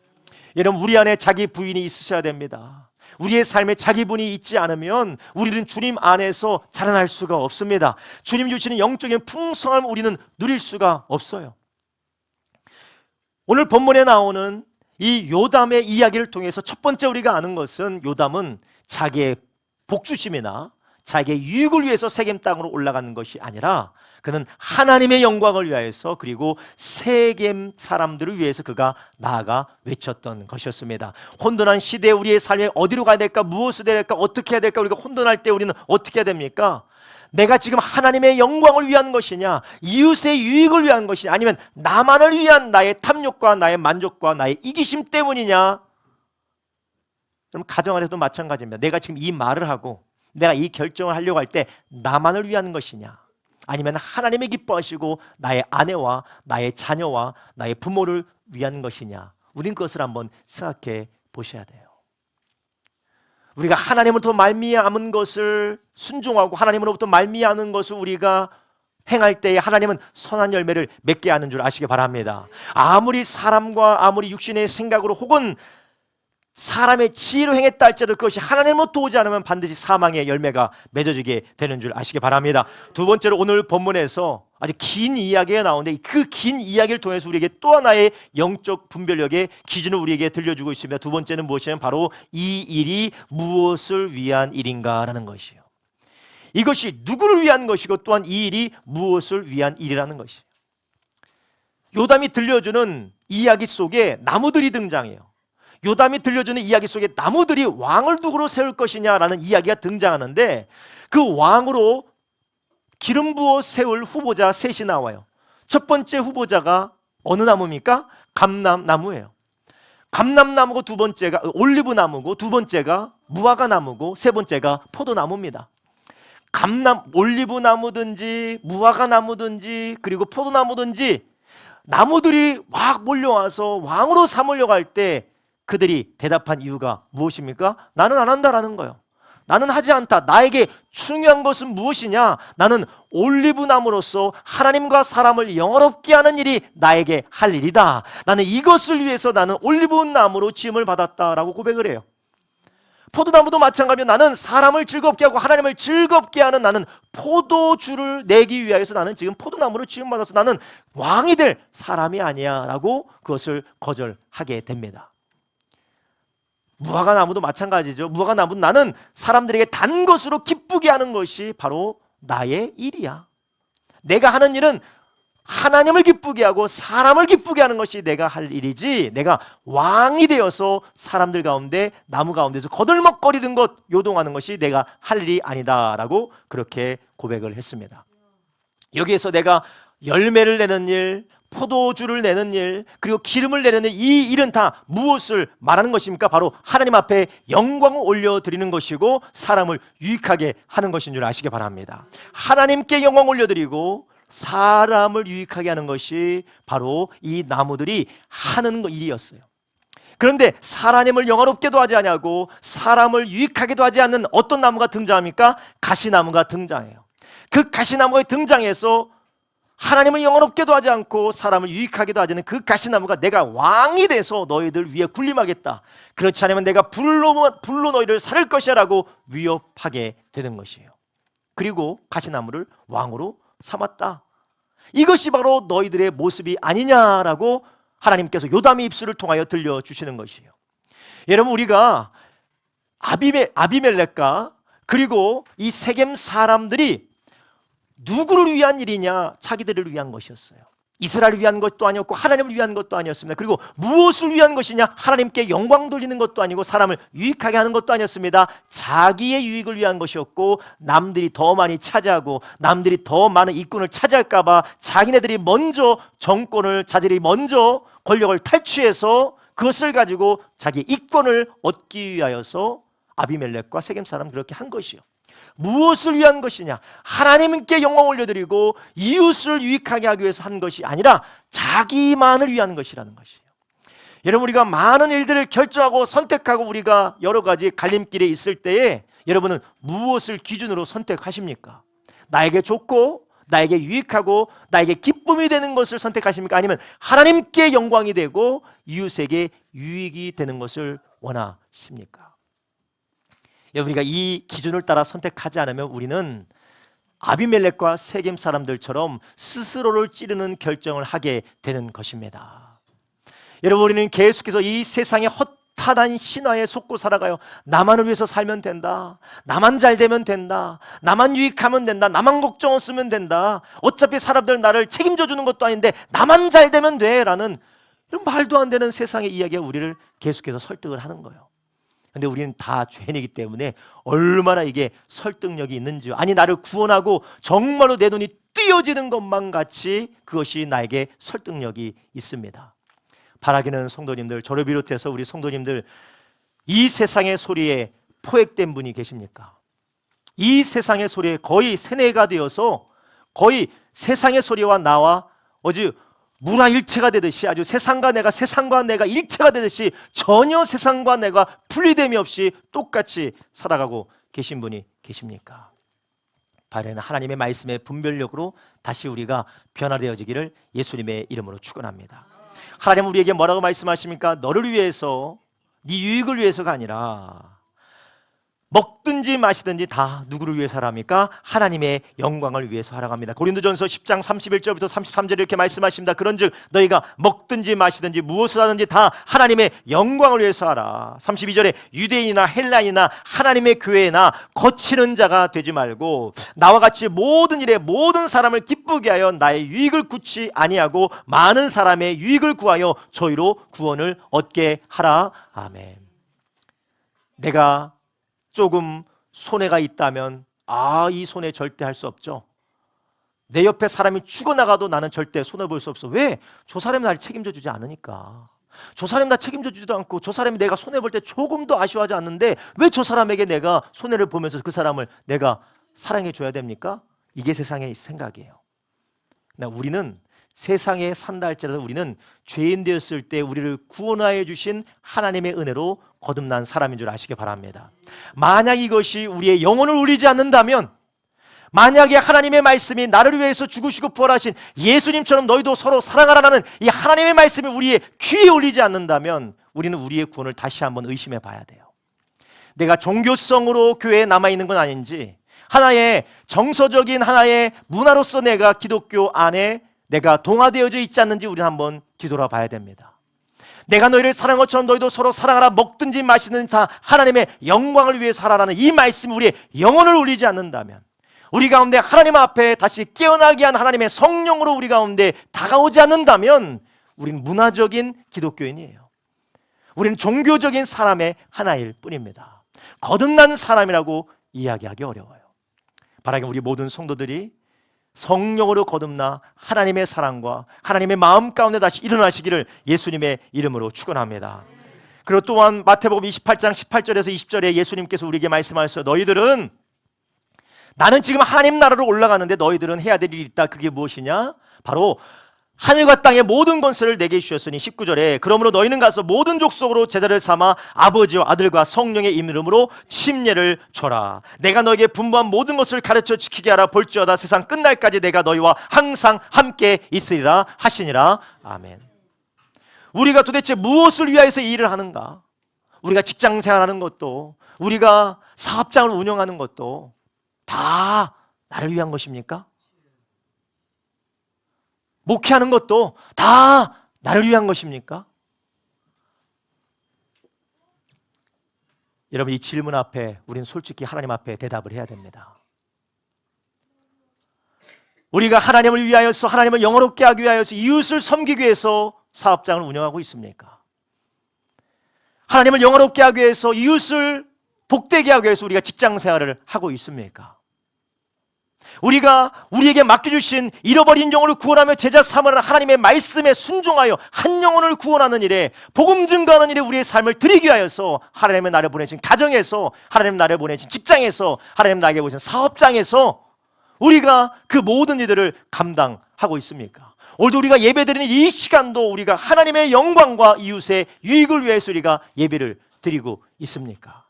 여러분, 우리 안에 자기 부인이 있으셔야 됩니다. 우리의 삶에 자기 분이 있지 않으면 우리는 주님 안에서 자라날 수가 없습니다. 주님 주시는 영적인 풍성함을 우리는 누릴 수가 없어요. 오늘 본문에 나오는 이 요담의 이야기를 통해서 첫 번째 우리가 아는 것은 요담은 자기의 복주심이나 자기의 유익을 위해서 세겜 땅으로 올라가는 것이 아니라 그는 하나님의 영광을 위하여서 그리고 세겜 사람들을 위해서 그가 나아가 외쳤던 것이었습니다. 혼돈한 시대에 우리의 삶에 어디로 가야 될까? 무엇을 해야 될까? 어떻게 해야 될까? 우리가 혼돈할 때 우리는 어떻게 해야 됩니까? 내가 지금 하나님의 영광을 위한 것이냐, 이웃의 유익을 위한 것이냐, 아니면 나만을 위한 나의 탐욕과 나의 만족과 나의 이기심 때문이냐? 그럼 가정 안에도 마찬가지입니다. 내가 지금 이 말을 하고 내가 이 결정을 하려고 할 때 나만을 위한 것이냐, 아니면 하나님이 기뻐하시고 나의 아내와 나의 자녀와 나의 부모를 위한 것이냐, 우린 그것을 한번 생각해 보셔야 돼요. 우리가 하나님으로부터 말미암은 것을 순종하고 하나님으로부터 말미암은 것을 우리가 행할 때에 하나님은 선한 열매를 맺게 하는 줄 아시기 바랍니다. 아무리 사람과 아무리 육신의 생각으로 혹은 사람의 지혜로 행했다 할지라도 그것이 하나님으로부터 오지 않으면 반드시 사망의 열매가 맺어지게 되는 줄 아시기 바랍니다. 두 번째로 오늘 본문에서 아주 긴 이야기가 나오는데 그 긴 이야기를 통해서 우리에게 또 하나의 영적 분별력의 기준을 우리에게 들려주고 있습니다. 두 번째는 무엇이냐면 바로 이 일이 무엇을 위한 일인가라는 것이에요. 이것이 누구를 위한 것이고 또한 이 일이 무엇을 위한 일이라는 것이에요. 요담이 들려주는 이야기 속에 나무들이 등장해요. 요담이 들려주는 이야기 속에 나무들이 왕을 누구로 세울 것이냐라는 이야기가 등장하는데 그 왕으로 기름 부어 세울 후보자 셋이 나와요. 첫 번째 후보자가 어느 나무입니까? 감람나무예요. 감람나무고 두 번째가 올리브나무고 두 번째가 무화과나무고 세 번째가 포도나무입니다. 올리브나무든지 무화과나무든지 그리고 포도나무든지 나무들이 막 몰려와서 왕으로 삼으려고 할 때 그들이 대답한 이유가 무엇입니까? 나는 안 한다라는 거예요. 나는 하지 않다. 나에게 중요한 것은 무엇이냐? 나는 올리브나무로서 하나님과 사람을 영화롭게 하는 일이 나에게 할 일이다. 나는 이것을 위해서 나는 올리브나무로 지음을 받았다라고 고백을 해요. 포도나무도 마찬가지로 나는 사람을 즐겁게 하고 하나님을 즐겁게 하는 나는 포도주를 내기 위하여서 나는 지금 포도나무로 지음받아서 나는 왕이 될 사람이 아니야 라고 그것을 거절하게 됩니다. 무화과나무도 마찬가지죠. 무화과나무는 나는 사람들에게 단 것으로 기쁘게 하는 것이 바로 나의 일이야. 내가 하는 일은 하나님을 기쁘게 하고 사람을 기쁘게 하는 것이 내가 할 일이지 내가 왕이 되어서 사람들 가운데 나무 가운데서 거들먹거리는 것 요동하는 것이 내가 할 일이 아니다라고 그렇게 고백을 했습니다. 여기에서 내가 열매를 내는 일, 포도주를 내는 일, 그리고 기름을 내는 일, 이 일은 다 무엇을 말하는 것입니까? 바로 하나님 앞에 영광을 올려드리는 것이고 사람을 유익하게 하는 것인 줄 아시기 바랍니다. 하나님께 영광 올려드리고 사람을 유익하게 하는 것이 바로 이 나무들이 하는 일이었어요. 그런데 하나님을 영화롭게도 하지 않냐고 사람을 유익하게도 하지 않는 어떤 나무가 등장합니까? 가시나무가 등장해요. 그 가시나무가 등장해서 하나님을 영화롭게도 하지 않고 사람을 유익하게도 하지 않는 그 가시나무가 내가 왕이 돼서 너희들 위에 군림하겠다. 그렇지 않으면 내가 불로 너희를 살릴 것이야 라고 위협하게 되는 것이에요. 그리고 가시나무를 왕으로 삼았다. 이것이 바로 너희들의 모습이 아니냐라고 하나님께서 요담의 입술을 통하여 들려주시는 것이에요. 여러분 우리가 아비멜렉과 그리고 이 세겜 사람들이 누구를 위한 일이냐? 자기들을 위한 것이었어요. 이스라엘을 위한 것도 아니었고 하나님을 위한 것도 아니었습니다. 그리고 무엇을 위한 것이냐? 하나님께 영광 돌리는 것도 아니고 사람을 유익하게 하는 것도 아니었습니다. 자기의 유익을 위한 것이었고 남들이 더 많이 차지하고 남들이 더 많은 이권을 차지할까 봐 자기네들이 먼저 정권을 자기들이 먼저 권력을 탈취해서 그것을 가지고 자기의 이권을 얻기 위하여서 아비멜렉과 세겜 사람 그렇게 한 것이요. 무엇을 위한 것이냐? 하나님께 영광 올려드리고 이웃을 유익하게 하기 위해서 한 것이 아니라 자기만을 위한 것이라는 것이에요. 여러분 우리가 많은 일들을 결정하고 선택하고 우리가 여러 가지 갈림길에 있을 때에 여러분은 무엇을 기준으로 선택하십니까? 나에게 좋고 나에게 유익하고 나에게 기쁨이 되는 것을 선택하십니까? 아니면 하나님께 영광이 되고 이웃에게 유익이 되는 것을 원하십니까? 우리가 이 기준을 따라 선택하지 않으면 우리는 아비멜렉과 세겜 사람들처럼 스스로를 찌르는 결정을 하게 되는 것입니다. 여러분 우리는 계속해서 이 세상의 타단 신화에 속고 살아가요. 나만을 위해서 살면 된다, 나만 잘 되면 된다, 나만 유익하면 된다, 나만 걱정 없으면 된다, 어차피 사람들 나를 책임져 주는 것도 아닌데 나만 잘 되면 돼 라는 이런 말도 안 되는 세상의 이야기가 우리를 계속해서 설득을 하는 거예요. 근데 우리는 다 죄인이기 때문에 얼마나 이게 설득력이 있는지요. 아니, 나를 구원하고 정말로 내 눈이 띄어지는 것만 같이 그것이 나에게 설득력이 있습니다. 바라기는 성도님들, 저를 비롯해서 우리 성도님들, 이 세상의 소리에 포획된 분이 계십니까? 이 세상의 소리에 거의 세뇌가 되어서 거의 세상의 소리와 나와 아주 문화일체가 되듯이, 아주 세상과 내가 일체가 되듯이 전혀 세상과 내가 분리됨이 없이 똑같이 살아가고 계신 분이 계십니까? 바라는 하나님의 말씀의 분별력으로 다시 우리가 변화되어지기를 예수님의 이름으로 축원합니다. 하나님은 우리에게 뭐라고 말씀하십니까? 너를 위해서, 네 유익을 위해서가 아니라 먹든지 마시든지 다 누구를 위해서 하랍니까? 하나님의 영광을 위해서 하라고 합니다. 고린도전서 10장 31절부터 33절 이렇게 말씀하십니다. 그런즉 너희가 먹든지 마시든지 무엇을 하든지 다 하나님의 영광을 위해서 하라. 32절에 유대인이나 헬라인이나 하나님의 교회나 거치는 자가 되지 말고 나와 같이 모든 일에 모든 사람을 기쁘게 하여 나의 유익을 구치 아니하고 많은 사람의 유익을 구하여 저희로 구원을 얻게 하라. 아멘. 내가 조금 손해가 있다면 이 손해 절대 할 수 없죠. 내 옆에 사람이 죽어나가도 나는 절대 손해볼 수 없어. 왜? 저 사람이 날 책임져 주지 않으니까. 저 사람이 나 책임져 주지도 않고 저 사람이 내가 손해볼 때 조금도 아쉬워하지 않는데 왜 저 사람에게 내가 손해를 보면서 그 사람을 내가 사랑해 줘야 됩니까? 이게 세상의 생각이에요. 우리는 세상에 산다 할지라도 우리는 죄인 되었을 때 우리를 구원하여 주신 하나님의 은혜로 거듭난 사람인 줄 아시기 바랍니다. 만약 이것이 우리의 영혼을 울리지 않는다면, 만약에 하나님의 말씀이 나를 위해서 죽으시고 부활하신 예수님처럼 너희도 서로 사랑하라는 이 하나님의 말씀이 우리의 귀에 울리지 않는다면 우리는 우리의 구원을 다시 한번 의심해 봐야 돼요. 내가 종교성으로 교회에 남아있는 건 아닌지, 하나의 정서적인 하나의 문화로서 내가 기독교 안에 내가 동화되어져 있지 않는지 우리는 한번 뒤돌아봐야 됩니다. 내가 너희를 사랑한 것처럼 너희도 서로 사랑하라. 먹든지 마시든지 다 하나님의 영광을 위해서 하라라는 이 말씀이 우리의 영혼을 울리지 않는다면, 우리 가운데 하나님 앞에 다시 깨어나게 한 하나님의 성령으로 우리 가운데 다가오지 않는다면 우리는 문화적인 기독교인이에요. 우리는 종교적인 사람의 하나일 뿐입니다. 거듭난 사람이라고 이야기하기 어려워요. 바라기 우리 모든 성도들이 성령으로 거듭나 하나님의 사랑과 하나님의 마음 가운데 다시 일어나시기를 예수님의 이름으로 축원합니다. 그리고 또한 마태복음 28장 18절에서 20절에 예수님께서 우리에게 말씀하셨어요. 너희들은, 나는 지금 하나님 나라로 올라가는데 너희들은 해야 될 일이 있다. 그게 무엇이냐? 바로 하늘과 땅의 모든 권세를 내게 주셨으니 19절에 그러므로 너희는 가서 모든 족속으로 제자를 삼아 아버지와 아들과 성령의 이름으로 침례를 줘라. 내가 너에게 분부한 모든 것을 가르쳐 지키게 하라. 볼지어다 세상 끝날까지 내가 너희와 항상 함께 있으리라 하시니라. 아멘. 우리가 도대체 무엇을 위하여서 이 일을 하는가? 우리가 직장 생활하는 것도, 우리가 사업장을 운영하는 것도 다 나를 위한 것입니까? 목회하는 것도 다 나를 위한 것입니까? 여러분, 이 질문 앞에 우리는 솔직히 하나님 앞에 대답을 해야 됩니다. 우리가 하나님을 위하여서, 하나님을 영화롭게 하기 위하여서, 이웃을 섬기기 위해서 사업장을 운영하고 있습니까? 하나님을 영화롭게 하기 위해서, 이웃을 복되게 하기 위해서 우리가 직장 생활을 하고 있습니까? 우리가 우리에게 맡겨주신 잃어버린 영혼을 구원하며 제자 삼으라는 하나님의 말씀에 순종하여 한 영혼을 구원하는 일에, 복음 증거하는 일에 우리의 삶을 드리기 위하여서 하나님의 나를 보내신 가정에서, 하나님 나를 보내신 직장에서, 하나님 나에게 보내신 사업장에서 우리가 그 모든 일들을 감당하고 있습니까? 오늘도 우리가 예배드리는 이 시간도 우리가 하나님의 영광과 이웃의 유익을 위해서 우리가 예배를 드리고 있습니까?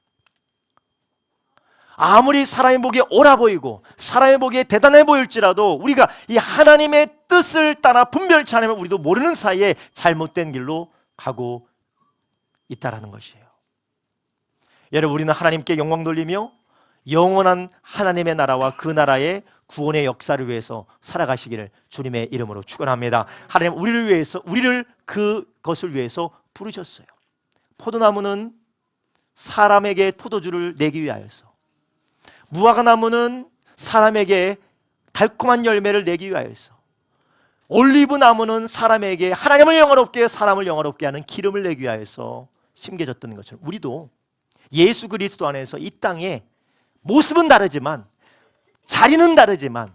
아무리 사람이 보기에 옳아 보이고 사람이 보기에 대단해 보일지라도 우리가 이 하나님의 뜻을 따라 분별치 않으면 우리도 모르는 사이에 잘못된 길로 가고 있다라는 것이에요. 여러분, 우리는 하나님께 영광 돌리며 영원한 하나님의 나라와 그 나라의 구원의 역사를 위해서 살아가시기를 주님의 이름으로 축원합니다. 하나님 우리를 위해서, 우리를 그것을 위해서 부르셨어요. 포도나무는 사람에게 포도주를 내기 위하여서, 무화과나무는 사람에게 달콤한 열매를 내기 위하여서, 올리브 나무는 사람에게 하나님을 영화롭게, 사람을 영화롭게 하는 기름을 내기 위하여서 심겨졌던 것처럼 우리도 예수 그리스도 안에서 이 땅에 모습은 다르지만, 자리는 다르지만,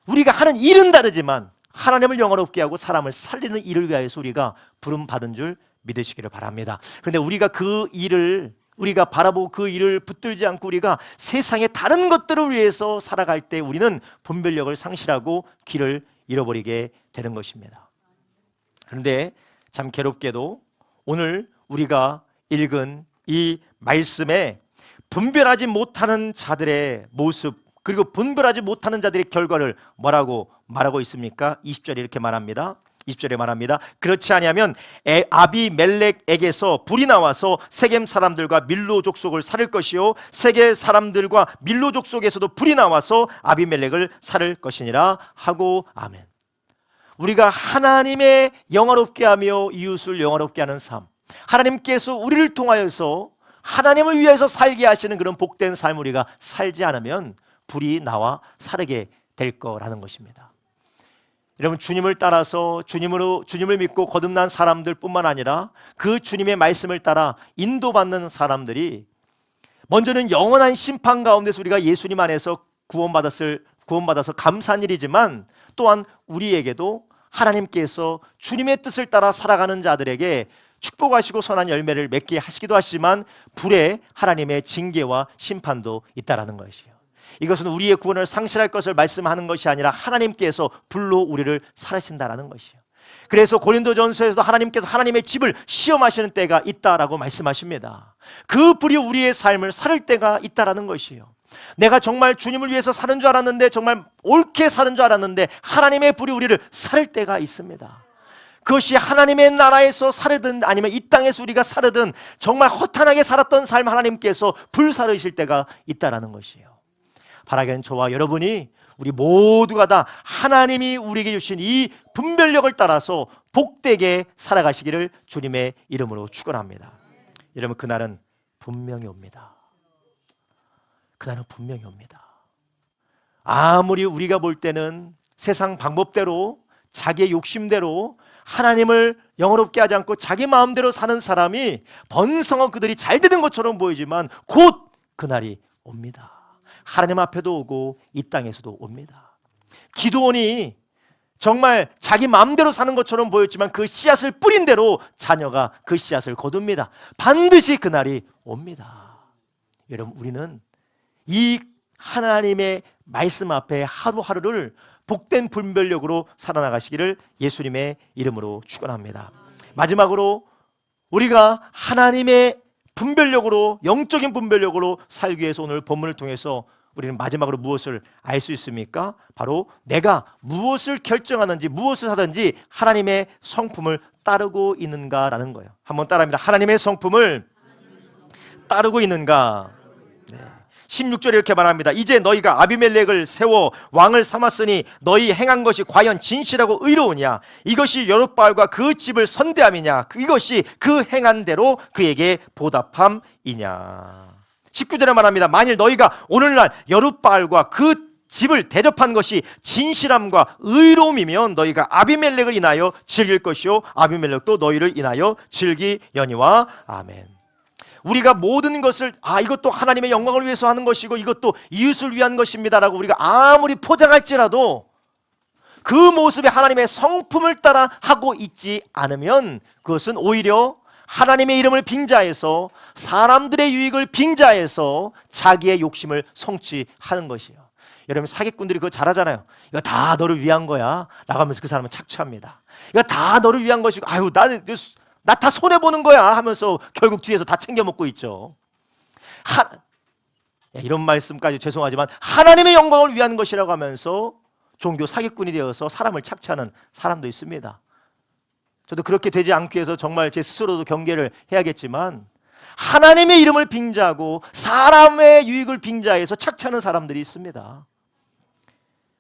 우리가 하는 일은 다르지만 하나님을 영화롭게 하고 사람을 살리는 일을 위하여서 우리가 부름 받은 줄 믿으시기를 바랍니다. 그런데 우리가 그 일을, 우리가 바라보고 그 일을 붙들지 않고 우리가 세상의 다른 것들을 위해서 살아갈 때 우리는 분별력을 상실하고 길을 잃어버리게 되는 것입니다. 그런데 참 괴롭게도 오늘 우리가 읽은 이 말씀에 분별하지 못하는 자들의 모습, 그리고 분별하지 못하는 자들의 결과를 뭐라고 말하고 있습니까? 20절에 이렇게 말합니다. 20절에 말합니다. 그렇지 아니하면 아비멜렉에게서 불이 나와서 세겜 사람들과 밀로 족속을 살릴 것이요, 세겜 사람들과 밀로 족속에서도 불이 나와서 아비멜렉을 살릴 것이니라 하고 아멘. 우리가 하나님의 영화롭게 하며 이웃을 영화롭게 하는 삶, 하나님께서 우리를 통하여서 하나님을 위해서 살게 하시는 그런 복된 삶을 우리가 살지 않으면 불이 나와 살게 될 거라는 것입니다. 여러분, 주님을 따라서 주님을 믿고 거듭난 사람들 뿐만 아니라 그 주님의 말씀을 따라 인도받는 사람들이 먼저는 영원한 심판 가운데서 우리가 예수님 안에서 구원받아서 감사한 일이지만, 또한 우리에게도 하나님께서 주님의 뜻을 따라 살아가는 자들에게 축복하시고 선한 열매를 맺게 하시기도 하시지만 불에 하나님의 징계와 심판도 있다라는 것이에요. 이것은 우리의 구원을 상실할 것을 말씀하는 것이 아니라 하나님께서 불로 우리를 살으신다라는 것이에요. 그래서 고린도전서에서도 하나님께서 하나님의 집을 시험하시는 때가 있다라고 말씀하십니다. 그 불이 우리의 삶을 살릴 때가 있다라는 것이에요. 내가 정말 주님을 위해서 사는 줄 알았는데, 정말 옳게 사는 줄 알았는데 하나님의 불이 우리를 살릴 때가 있습니다. 그것이 하나님의 나라에서 살으든 아니면 이 땅에서 우리가 살으든 정말 허탄하게 살았던 삶 하나님께서 불사르실 때가 있다라는 것이에요. 바라기는 저와 여러분이, 우리 모두가 다 하나님이 우리에게 주신 이 분별력을 따라서 복되게 살아가시기를 주님의 이름으로 축원합니다. 여러분, 그날은 분명히 옵니다. 그날은 분명히 옵니다. 아무리 우리가 볼 때는 세상 방법대로, 자기의 욕심대로 하나님을 영화롭게 하지 않고 자기 마음대로 사는 사람이 번성한 그들이 잘 되는 것처럼 보이지만 곧 그날이 옵니다. 하나님 앞에도 오고 이 땅에서도 옵니다. 기드온이 정말 자기 마음대로 사는 것처럼 보였지만 그 씨앗을 뿌린 대로 자녀가 그 씨앗을 거둡니다. 반드시 그날이 옵니다. 여러분, 우리는 이 하나님의 말씀 앞에 하루하루를 복된 분별력으로 살아나가시기를 예수님의 이름으로 축원합니다. 마지막으로 우리가 하나님의 분별력으로, 영적인 분별력으로 살기 위해서 오늘 본문을 통해서 우리는 마지막으로 무엇을 알 수 있습니까? 바로 내가 무엇을 결정하는지, 무엇을 하든지 하나님의 성품을 따르고 있는가라는 거예요. 한번 따라합니다. 하나님의 성품을 따르고 있는가? 16절에 이렇게 말합니다. 이제 너희가 아비멜렉을 세워 왕을 삼았으니 너희 행한 것이 과연 진실하고 의로우냐? 이것이 여룻바알과 그 집을 선대함이냐? 이것이 그 행한 대로 그에게 보답함이냐? 19절에 말합니다. 만일 너희가 오늘날 여룻바알과 그 집을 대접한 것이 진실함과 의로움이면 너희가 아비멜렉을 인하여 즐길 것이요 아비멜렉도 너희를 인하여 즐기려니와. 아멘. 우리가 모든 것을 이것도 하나님의 영광을 위해서 하는 것이고 이것도 이웃을 위한 것입니다라고 우리가 아무리 포장할지라도 그 모습에 하나님의 성품을 따라 하고 있지 않으면 그것은 오히려 하나님의 이름을 빙자해서, 사람들의 유익을 빙자해서 자기의 욕심을 성취하는 것이에요. 여러분, 사기꾼들이 그거 잘하잖아요. 이거 다 너를 위한 거야 라고 하면서 그 사람은 착취합니다. 이거 다 너를 위한 것이고, 나 다 손해보는 거야 하면서 결국 뒤에서 다 챙겨 먹고 있죠. 이런 말씀까지 죄송하지만 하나님의 영광을 위한 것이라고 하면서 종교 사기꾼이 되어서 사람을 착취하는 사람도 있습니다. 저도 그렇게 되지 않기 위해서 정말 제 스스로도 경계를 해야겠지만, 하나님의 이름을 빙자하고 사람의 유익을 빙자해서 착취하는 사람들이 있습니다.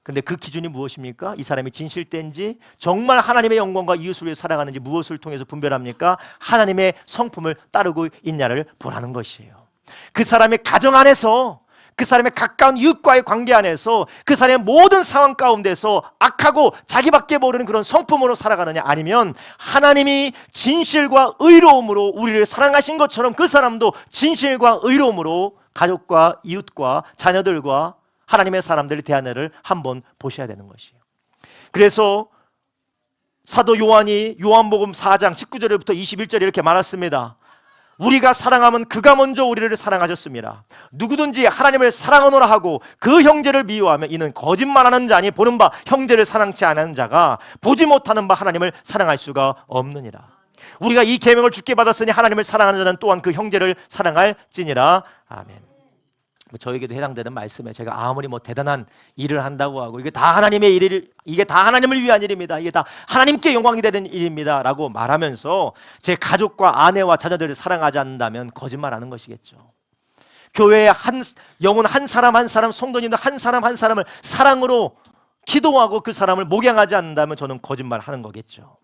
그런데 그 기준이 무엇입니까? 이 사람이 진실된지 정말 하나님의 영광과 이웃을 위해 살아가는지 무엇을 통해서 분별합니까? 하나님의 성품을 따르고 있냐를 보라는 것이에요. 그 사람의 가정 안에서, 그 사람의 가까운 이웃과의 관계 안에서, 그 사람의 모든 상황 가운데서 악하고 자기밖에 모르는 그런 성품으로 살아가느냐, 아니면 하나님이 진실과 의로움으로 우리를 사랑하신 것처럼 그 사람도 진실과 의로움으로 가족과 이웃과 자녀들과 하나님의 사람들을 대하느냐를 한번 보셔야 되는 것이에요. 그래서 사도 요한이 요한복음 4장 19절부터 21절에 이렇게 말했습니다. 우리가 사랑하면 그가 먼저 우리를 사랑하셨습니다. 누구든지 하나님을 사랑하노라 하고 그 형제를 미워하면 이는 거짓말하는 자니 보는 바 형제를 사랑치 않은 자가 보지 못하는 바 하나님을 사랑할 수가 없느니라. 우리가 이 계명을 주께 받았으니 하나님을 사랑하는 자는 또한 그 형제를 사랑할지니라. 아멘. 저에게도 해당되는 말씀에 제가 아무리 대단한 일을 한다고 하고 이게 다 하나님의 일을, 이게 다 하나님을 위한 일입니다, 이게 다 하나님께 영광이 되는 일입니다 라고 말하면서 제 가족과 아내와 자녀들을 사랑하지 않는다면 거짓말하는 것이겠죠. 교회의 영혼 한 사람 한 사람, 성도님들 한 사람 한 사람을 사랑으로 기도하고 그 사람을 목양하지 않는다면 저는 거짓말하는 거겠죠.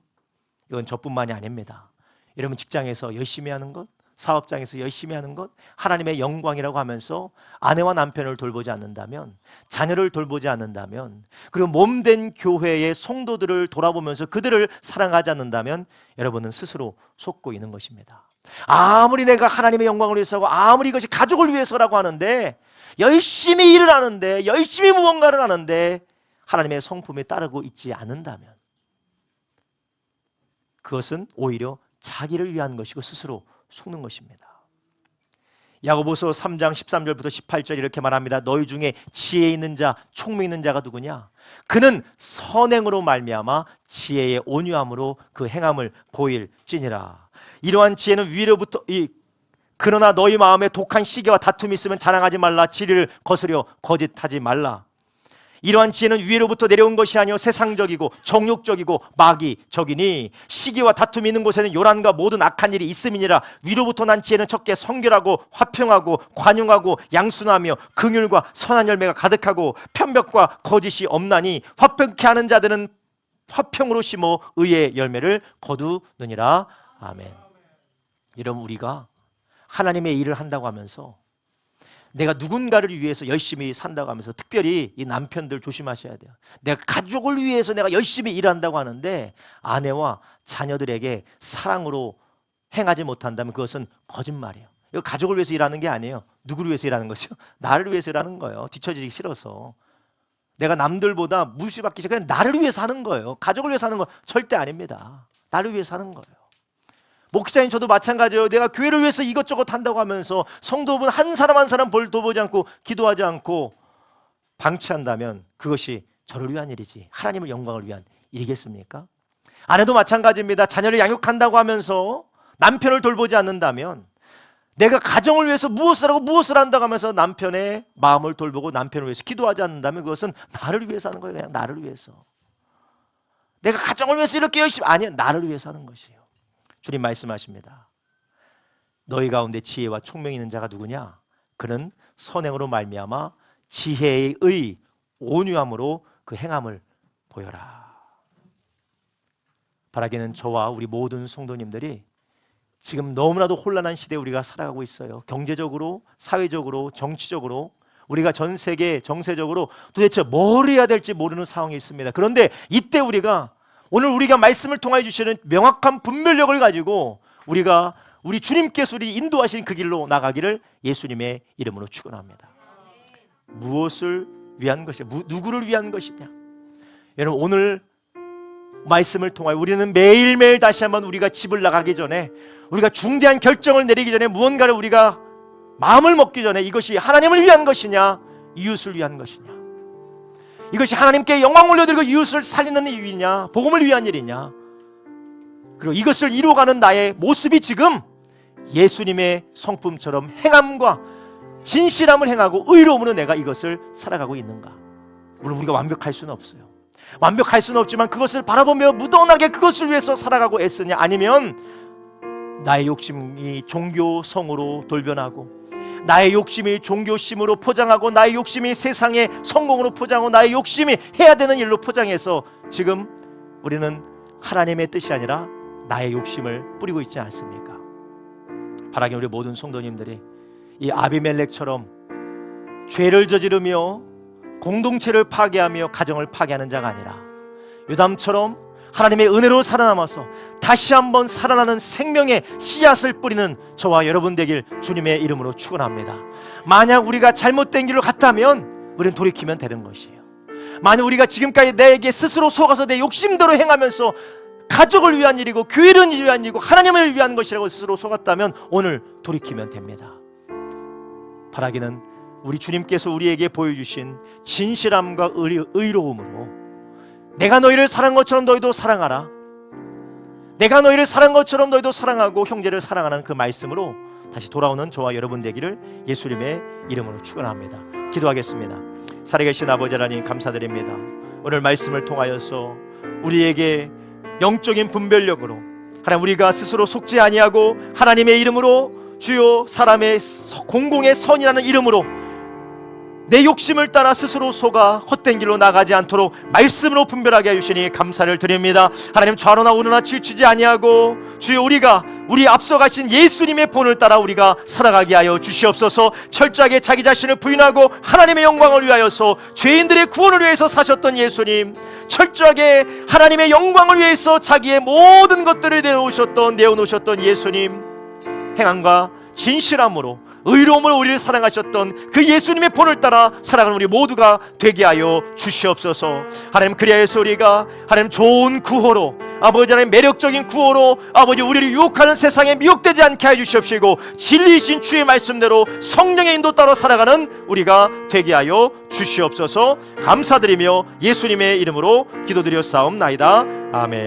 이건 저뿐만이 아닙니다. 여러분 직장에서 열심히 하는 것, 사업장에서 열심히 하는 것, 하나님의 영광이라고 하면서 아내와 남편을 돌보지 않는다면, 자녀를 돌보지 않는다면, 그리고 몸된 교회의 성도들을 돌아보면서 그들을 사랑하지 않는다면 여러분은 스스로 속고 있는 것입니다. 아무리 내가 하나님의 영광을 위해서고 아무리 이것이 가족을 위해서라고 하는데, 열심히 일을 하는데, 열심히 무언가를 하는데 하나님의 성품에 따르고 있지 않는다면 그것은 오히려 자기를 위한 것이고 스스로 속는 것입니다. 야고보서 3장 13절부터 18절 이렇게 말합니다. 너희 중에 지혜 있는 자, 총명 있는 자가 누구냐? 그는 선행으로 말미암아 지혜의 온유함으로 그 행함을 보일지니라. 이러한 지혜는 위로부터 그러나 너희 마음에 독한 시기와 다툼이 있으면 자랑하지 말라. 진리를 거스려 거짓하지 말라. 이러한 지혜는 위로부터 내려온 것이 아니요 세상적이고 정욕적이고 마귀적이니 시기와 다툼이 있는 곳에는 요란과 모든 악한 일이 있음이니라. 위로부터 난 지혜는 첫째 성결하고 화평하고 관용하고 양순하며 긍휼과 선한 열매가 가득하고 편벽과 거짓이 없나니 화평케 하는 자들은 화평으로 심어 의의 열매를 거두느니라. 아멘. 여러분 우리가 하나님의 일을 한다고 하면서 내가 누군가를 위해서 열심히 산다고 하면서, 특별히 이 남편들 조심하셔야 돼요. 내가 가족을 위해서 내가 열심히 일한다고 하는데 아내와 자녀들에게 사랑으로 행하지 못한다면 그것은 거짓말이에요. 이거 가족을 위해서 일하는 게 아니에요. 누구를 위해서 일하는 거죠? 나를 위해서 일하는 거예요. 뒤처지기 싫어서. 내가 남들보다 무시받기 싫어. 그냥 나를 위해서 하는 거예요. 가족을 위해서 하는 거 절대 아닙니다. 나를 위해서 하는 거예요. 목사님 저도 마찬가지예요. 내가 교회를 위해서 이것저것 한다고 하면서 성도분 한 사람 한 사람 돌보지 않고 기도하지 않고 방치한다면 그것이 저를 위한 일이지 하나님의 영광을 위한 일이겠습니까? 아내도 마찬가지입니다. 자녀를 양육한다고 하면서 남편을 돌보지 않는다면, 내가 가정을 위해서 무엇을 하고 무엇을 한다고 하면서 남편의 마음을 돌보고 남편을 위해서 기도하지 않는다면 그것은 나를 위해서 하는 거예요. 그냥 나를 위해서. 내가 가정을 위해서 이렇게 열심히, 아니야, 나를 위해서 하는 것이에요. 주님 말씀하십니다. 너희 가운데 지혜와 총명이 있는 자가 누구냐? 그는 선행으로 말미암아 지혜의 온유함으로 그 행함을 보여라. 바라기는 저와 우리 모든 성도님들이 지금 너무나도 혼란한 시대에 우리가 살아가고 있어요. 경제적으로, 사회적으로, 정치적으로 우리가 전 세계 정세적으로 도대체 뭘 해야 될지 모르는 상황이 있습니다. 그런데 이때 오늘 우리가 말씀을 통하여 주시는 명확한 분별력을 가지고 우리가 우리 주님께서 우리 인도하신 그 길로 나가기를 예수님의 이름으로 축원합니다. 무엇을 위한 것이냐? 누구를 위한 것이냐? 여러분 오늘 말씀을 통하여 우리는 매일매일 다시 한번 우리가 집을 나가기 전에, 우리가 중대한 결정을 내리기 전에, 무언가를 우리가 마음을 먹기 전에 이것이 하나님을 위한 것이냐, 이웃을 위한 것이냐, 이것이 하나님께 영광 올려드리고 이웃을 살리는 일이냐, 복음을 위한 일이냐, 그리고 이것을 이루어가는 나의 모습이 지금 예수님의 성품처럼 행함과 진실함을 행하고 의로움으로 내가 이것을 살아가고 있는가. 물론 우리가 완벽할 수는 없어요. 완벽할 수는 없지만 그것을 바라보며 무던하게 그것을 위해서 살아가고 애쓰냐, 아니면 나의 욕심이 종교성으로 돌변하고 나의 욕심이 종교심으로 포장하고 나의 욕심이 세상의 성공으로 포장하고 나의 욕심이 해야 되는 일로 포장해서 지금 우리는 하나님의 뜻이 아니라 나의 욕심을 뿌리고 있지 않습니까? 바라기 우리 모든 성도님들이 이 아비멜렉처럼 죄를 저지르며 공동체를 파괴하며 가정을 파괴하는 자가 아니라 요담처럼 하나님의 은혜로 살아남아서 다시 한번 살아나는 생명의 씨앗을 뿌리는 저와 여러분 되길 주님의 이름으로 축원합니다. 만약 우리가 잘못된 길로 갔다면 우리는 돌이키면 되는 것이에요. 만약 우리가 지금까지 내게 스스로 속아서 내 욕심대로 행하면서 가족을 위한 일이고 교회를 위한 일이고 하나님을 위한 것이라고 스스로 속았다면 오늘 돌이키면 됩니다. 바라기는 우리 주님께서 우리에게 보여주신 진실함과 의로움으로 내가 너희를 사랑한 것처럼 너희도 사랑하라, 내가 너희를 사랑한 것처럼 너희도 사랑하고 형제를 사랑하는 그 말씀으로 다시 돌아오는 저와 여러분 되기를 예수님의 이름으로 축원합니다. 기도하겠습니다. 살아계신 아버지 하나님 감사드립니다. 오늘 말씀을 통하여서 우리에게 영적인 분별력으로 하나님 우리가 스스로 속지 아니하고 하나님의 이름으로 주요 사람의 공공의 선이라는 이름으로 내 욕심을 따라 스스로 속아 헛된 길로 나가지 않도록 말씀으로 분별하게 해주시니 감사를 드립니다. 하나님 좌로나 우로나 치우치지 아니하고 주여 우리가 우리 앞서가신 예수님의 본을 따라 우리가 살아가게 하여 주시옵소서. 철저하게 자기 자신을 부인하고 하나님의 영광을 위하여서 죄인들의 구원을 위해서 사셨던 예수님, 철저하게 하나님의 영광을 위해서 자기의 모든 것들을 내어놓으셨던 예수님, 행함과 진실함으로 의로움으로 우리를 사랑하셨던 그 예수님의 본을 따라 살아가는 우리 모두가 되게 하여 주시옵소서. 하나님 그리하여서 우리가 하나님 좋은 구호로 아버지 하나님 매력적인 구호로 아버지 우리를 유혹하는 세상에 미혹되지 않게 하여 주시옵시고 진리이신 주의 말씀대로 성령의 인도 따라 살아가는 우리가 되게 하여 주시옵소서. 감사드리며 예수님의 이름으로 기도드렸사옵나이다. 아멘.